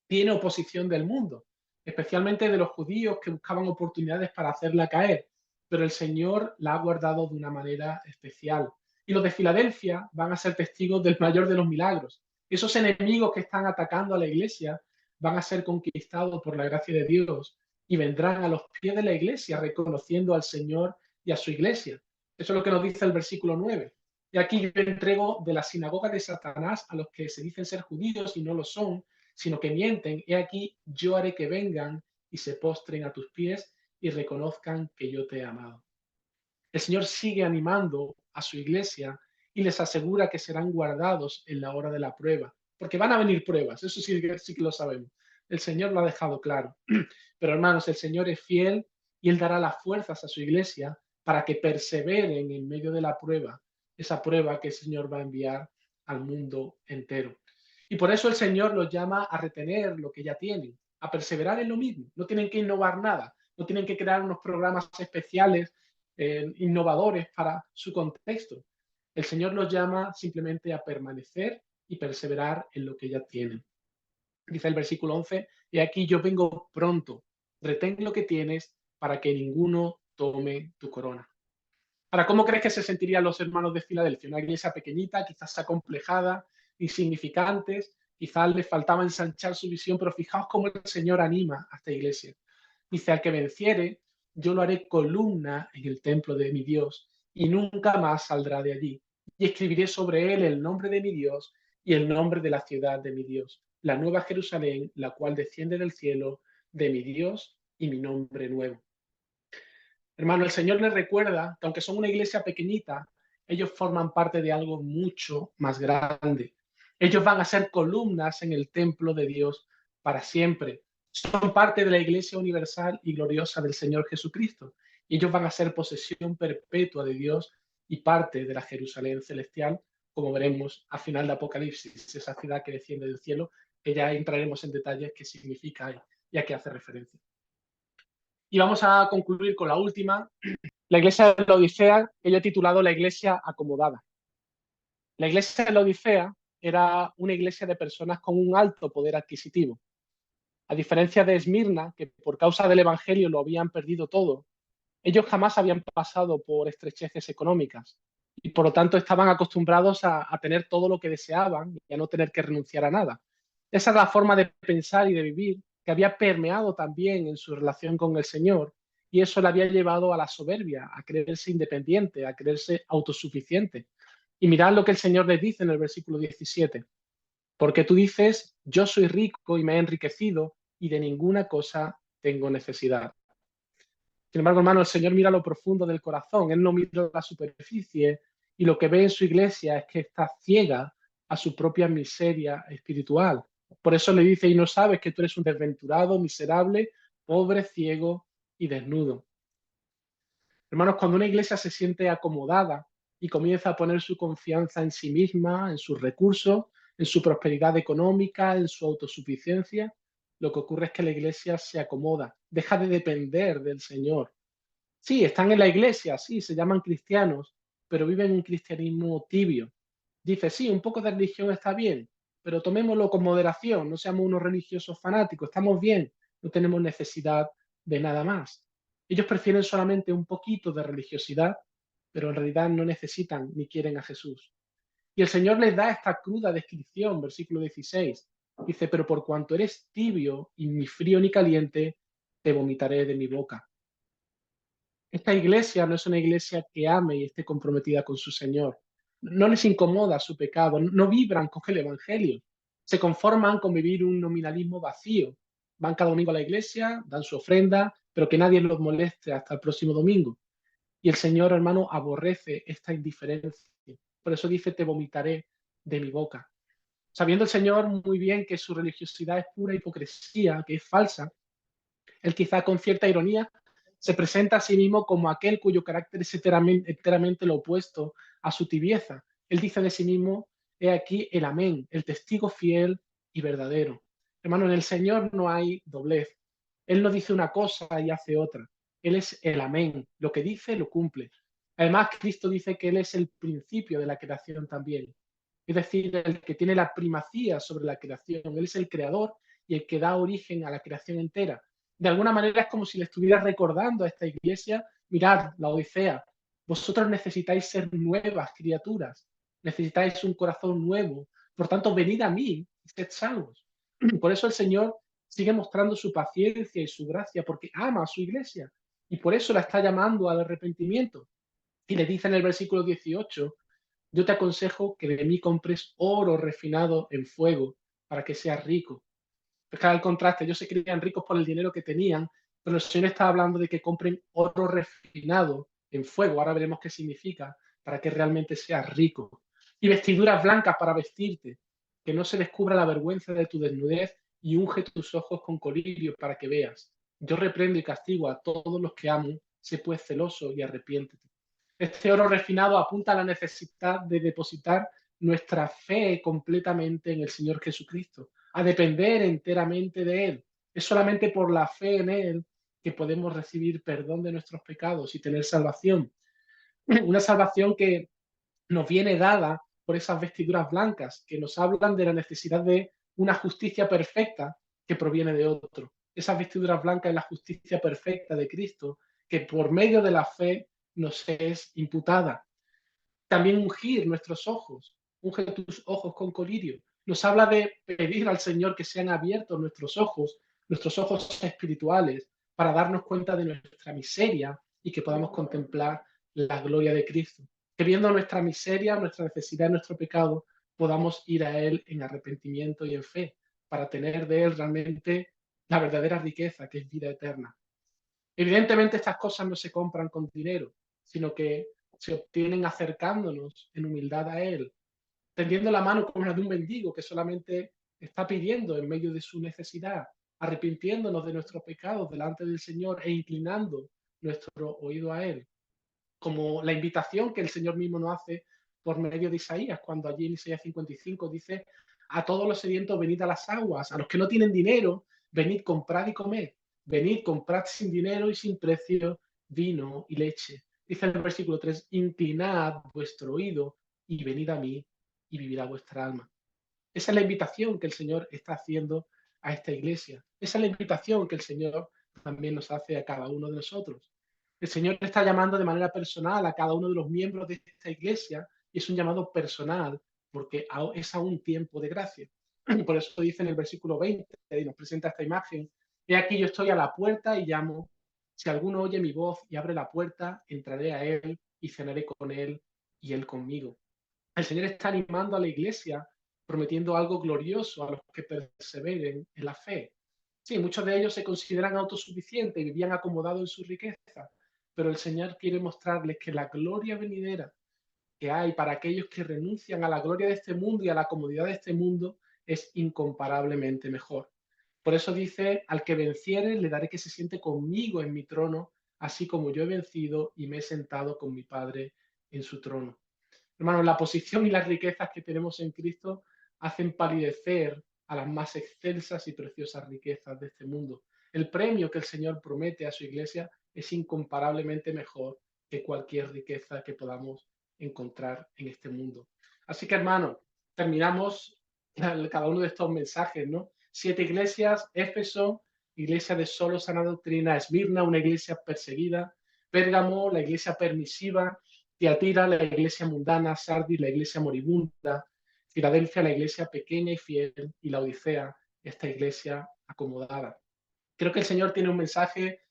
tiene oposición del mundo, especialmente de los judíos que buscaban oportunidades para hacerla caer, pero el Señor la ha guardado de una manera especial. Y los de Filadelfia van a ser testigos del mayor de los milagros. Esos enemigos que están atacando a la iglesia van a ser conquistados por la gracia de Dios y vendrán a los pies de la iglesia reconociendo al Señor y a su iglesia. Eso es lo que nos dice el versículo 9. Y aquí yo entrego de la sinagoga de Satanás a los que se dicen ser judíos y no lo son, sino que mienten. He aquí, yo haré que vengan y se postren a tus pies y reconozcan que yo te he amado. El Señor sigue animando a su iglesia y les asegura que serán guardados en la hora de la prueba, porque van a venir pruebas, eso sí que lo sabemos. El Señor lo ha dejado claro. Pero hermanos, el Señor es fiel y Él dará las fuerzas a su iglesia para que perseveren en medio de la prueba, esa prueba que el Señor va a enviar al mundo entero. Y por eso el Señor los llama a retener lo que ya tienen, a perseverar en lo mismo. No tienen que innovar nada, no tienen que crear unos programas especiales innovadores para su contexto. El Señor los llama simplemente a permanecer y perseverar en lo que ya tienen. Dice el versículo 11, y aquí yo vengo pronto, retén lo que tienes para que ninguno tome tu corona. Ahora, ¿cómo crees que se sentirían los hermanos de Filadelfia? Una iglesia pequeñita, quizás acomplejada, insignificantes, quizás les faltaba ensanchar su visión, pero fijaos cómo el Señor anima a esta iglesia. Dice, al que venciere, yo lo haré columna en el templo de mi Dios y nunca más saldrá de allí. Y escribiré sobre él el nombre de mi Dios y el nombre de la ciudad de mi Dios, la nueva Jerusalén, la cual desciende del cielo de mi Dios y mi nombre nuevo. Hermano, el Señor les recuerda que aunque son una iglesia pequeñita, ellos forman parte de algo mucho más grande. Ellos van a ser columnas en el templo de Dios para siempre. Son parte de la iglesia universal y gloriosa del Señor Jesucristo. Ellos van a ser posesión perpetua de Dios y parte de la Jerusalén celestial, como veremos al final de Apocalipsis, esa ciudad que desciende del cielo, que ya entraremos en detalles qué significa y a qué hace referencia. Y vamos a concluir con la última, la iglesia de la Odisea, que yo he titulado la iglesia acomodada. La iglesia de la Odisea era una iglesia de personas con un alto poder adquisitivo. A diferencia de Esmirna, que por causa del evangelio lo habían perdido todo, ellos jamás habían pasado por estrecheces económicas y por lo tanto estaban acostumbrados a tener todo lo que deseaban y a no tener que renunciar a nada. Esa es la forma de pensar y de vivir que había permeado también en su relación con el Señor, y eso le había llevado a la soberbia, a creerse independiente, a creerse autosuficiente. Y mirad lo que el Señor les dice en el versículo 17: porque tú dices, yo soy rico y me he enriquecido y de ninguna cosa tengo necesidad. Sin embargo, hermano, el Señor mira lo profundo del corazón, Él no mira la superficie, y lo que ve en su iglesia es que está ciega a su propia miseria espiritual. Por eso le dice, y no sabes que tú eres un desventurado, miserable, pobre, ciego y desnudo. Hermanos, cuando una iglesia se siente acomodada y comienza a poner su confianza en sí misma, en sus recursos, en su prosperidad económica, en su autosuficiencia, lo que ocurre es que la iglesia se acomoda, deja de depender del Señor. Sí, están en la iglesia, sí, se llaman cristianos, pero viven un cristianismo tibio. Dice, sí, un poco de religión está bien, pero tomémoslo con moderación, no seamos unos religiosos fanáticos, estamos bien, no tenemos necesidad de nada más. Ellos prefieren solamente un poquito de religiosidad, pero en realidad no necesitan ni quieren a Jesús. Y el Señor les da esta cruda descripción, versículo 16. Dice, pero por cuanto eres tibio y ni frío ni caliente, te vomitaré de mi boca. Esta iglesia no es una iglesia que ame y esté comprometida con su Señor. No les incomoda su pecado, no vibran con el Evangelio. Se conforman con vivir un nominalismo vacío. Van cada domingo a la iglesia, dan su ofrenda, pero que nadie los moleste hasta el próximo domingo. Y el Señor, hermano, aborrece esta indiferencia. Por eso dice, te vomitaré de mi boca. Sabiendo el Señor muy bien que su religiosidad es pura hipocresía, que es falsa, él quizá con cierta ironía se presenta a sí mismo como aquel cuyo carácter es enteramente lo opuesto a su tibieza. Él dice de sí mismo, he aquí el amén, el testigo fiel y verdadero. Hermano, en el Señor no hay doblez. Él no dice una cosa y hace otra. Él es el amén. Lo que dice, lo cumple. Además, Cristo dice que Él es el principio de la creación también. Es decir, el que tiene la primacía sobre la creación. Él es el creador y el que da origen a la creación entera. De alguna manera es como si le estuviera recordando a esta iglesia, mirad, la Odisea, vosotros necesitáis ser nuevas criaturas, necesitáis un corazón nuevo, por tanto, venid a mí y sed salvos. Por eso el Señor sigue mostrando su paciencia y su gracia, porque ama a su iglesia, y por eso la está llamando al arrepentimiento. Y le dice en el versículo 18, yo te aconsejo que de mí compres oro refinado en fuego para que seas rico. Fijar el contraste, ellos se creían ricos por el dinero que tenían, pero el Señor está hablando de que compren oro refinado en fuego, ahora veremos qué significa, para que realmente seas rico. Y vestiduras blancas para vestirte, que no se descubra la vergüenza de tu desnudez, y unge tus ojos con colirio para que veas. Yo reprendo y castigo a todos los que amo, sé pues celoso y arrepiéntete. Este oro refinado apunta a la necesidad de depositar nuestra fe completamente en el Señor Jesucristo, a depender enteramente de Él. Es solamente por la fe en Él que podemos recibir perdón de nuestros pecados y tener salvación. Una salvación que nos viene dada por esas vestiduras blancas que nos hablan de la necesidad de una justicia perfecta que proviene de otro. Esas vestiduras blancas es la justicia perfecta de Cristo que por medio de la fe nos es imputada. También ungir nuestros ojos, unge tus ojos con colirio. Nos habla de pedir al Señor que sean abiertos nuestros ojos espirituales, para darnos cuenta de nuestra miseria y que podamos contemplar la gloria de Cristo. Que viendo nuestra miseria, nuestra necesidad, nuestro pecado, podamos ir a Él en arrepentimiento y en fe, para tener de Él realmente la verdadera riqueza, que es vida eterna. Evidentemente estas cosas no se compran con dinero, sino que se obtienen acercándonos en humildad a Él, tendiendo la mano como la de un mendigo que solamente está pidiendo en medio de su necesidad, arrepintiéndonos de nuestros pecados delante del Señor e inclinando nuestro oído a Él, como la invitación que el Señor mismo nos hace por medio de Isaías, cuando allí en Isaías 55 dice, a todos los sedientos venid a las aguas, a los que no tienen dinero, venid, comprad y comed, venid, comprad sin dinero y sin precio vino y leche. Dice en el versículo 3, inclinad vuestro oído y venid a mí y vivirá vuestra alma. Esa es la invitación que el Señor está haciendo a esta iglesia. Esa es la invitación que el Señor también nos hace a cada uno de nosotros. El Señor está llamando de manera personal a cada uno de los miembros de esta iglesia, y es un llamado personal porque es aún tiempo de gracia. Por eso dice en el versículo 20, y nos presenta esta imagen: he aquí yo estoy a la puerta y llamo. Si alguno oye mi voz y abre la puerta, entraré a él y cenaré con él y él conmigo. El Señor está animando a la iglesia, prometiendo algo glorioso a los que perseveren en la fe. Sí, muchos de ellos se consideran autosuficientes y vivían acomodados en su riqueza, pero el Señor quiere mostrarles que la gloria venidera que hay para aquellos que renuncian a la gloria de este mundo y a la comodidad de este mundo es incomparablemente mejor. Por eso dice: al que venciere le daré que se siente conmigo en mi trono, así como yo he vencido y me he sentado con mi Padre en su trono. Hermanos, la posición y las riquezas que tenemos en Cristo hacen palidecer a las más excelsas y preciosas riquezas de este mundo. El premio que el Señor promete a su iglesia es incomparablemente mejor que cualquier riqueza que podamos encontrar en este mundo. Así que, hermanos, terminamos cada uno de estos mensajes, ¿no? 7 iglesias: Éfeso, iglesia de solo sana doctrina; Esmirna, una iglesia perseguida; Pérgamo, la iglesia permisiva; Tiatira, la iglesia mundana; Sardis, la iglesia moribunda; Filadelfia, la iglesia pequeña y fiel; y la Odisea, esta iglesia acomodada. Creo que el Señor tiene un mensaje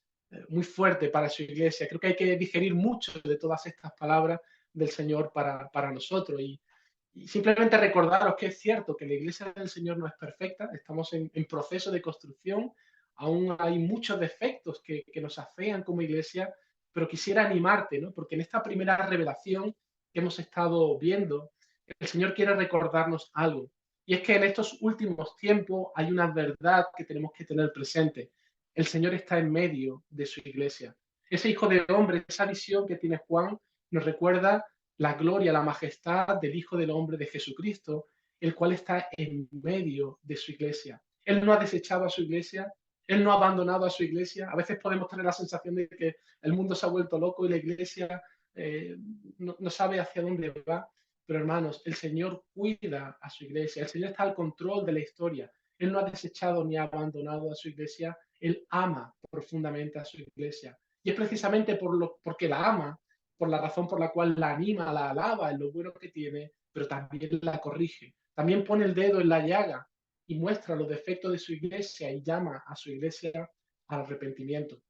muy fuerte para su iglesia. Creo que hay que digerir mucho de todas estas palabras del Señor para nosotros. Y simplemente recordaros que es cierto que la iglesia del Señor no es perfecta, estamos en proceso de construcción, aún hay muchos defectos que nos afean como iglesia, pero quisiera animarte, ¿no? Porque en esta primera revelación que hemos estado viendo, el Señor quiere recordarnos algo. Y es que en estos últimos tiempos hay una verdad que tenemos que tener presente. El Señor está en medio de su iglesia. Ese Hijo de Hombre, esa visión que tiene Juan, nos recuerda la gloria, la majestad del Hijo del Hombre, de Jesucristo, el cual está en medio de su iglesia. Él no ha desechado a su iglesia, Él no ha abandonado a su iglesia. A veces podemos tener la sensación de que el mundo se ha vuelto loco y la iglesia no sabe hacia dónde va. Pero hermanos, el Señor cuida a su iglesia, el Señor está al control de la historia. Él no ha desechado ni ha abandonado a su iglesia, Él ama profundamente a su iglesia. Y es precisamente porque la ama, por la razón por la cual la anima, la alaba en lo bueno que tiene, pero también la corrige. También pone el dedo en la llaga y muestra los defectos de su iglesia y llama a su iglesia al arrepentimiento.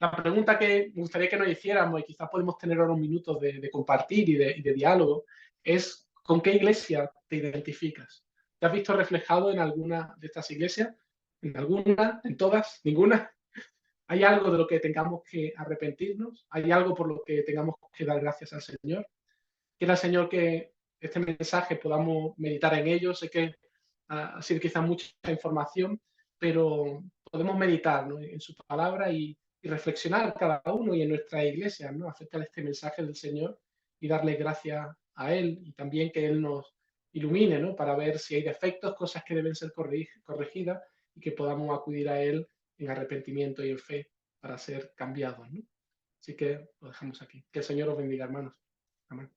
La pregunta que me gustaría que nos hiciéramos, y quizás podemos tener ahora un minuto de compartir y de diálogo, es: ¿con qué iglesia te identificas? ¿Te has visto reflejado en alguna de estas iglesias? ¿En alguna? ¿En todas? ¿Ninguna? ¿Hay algo de lo que tengamos que arrepentirnos? ¿Hay algo por lo que tengamos que dar gracias al Señor? Quiera el Señor que este mensaje podamos meditar en ello. Sé que ha sido quizá mucha información, pero podemos meditar, ¿no?, en su palabra y reflexionar cada uno y en nuestra iglesia, ¿no?, acerca de este mensaje del Señor y darle gracias a Él y también que Él nos ilumine, ¿no?, para ver si hay defectos, cosas que deben ser corregidas y que podamos acudir a Él en arrepentimiento y en fe para ser cambiados, ¿no? Así que lo dejamos aquí. Que el Señor os bendiga, hermanos. Amén.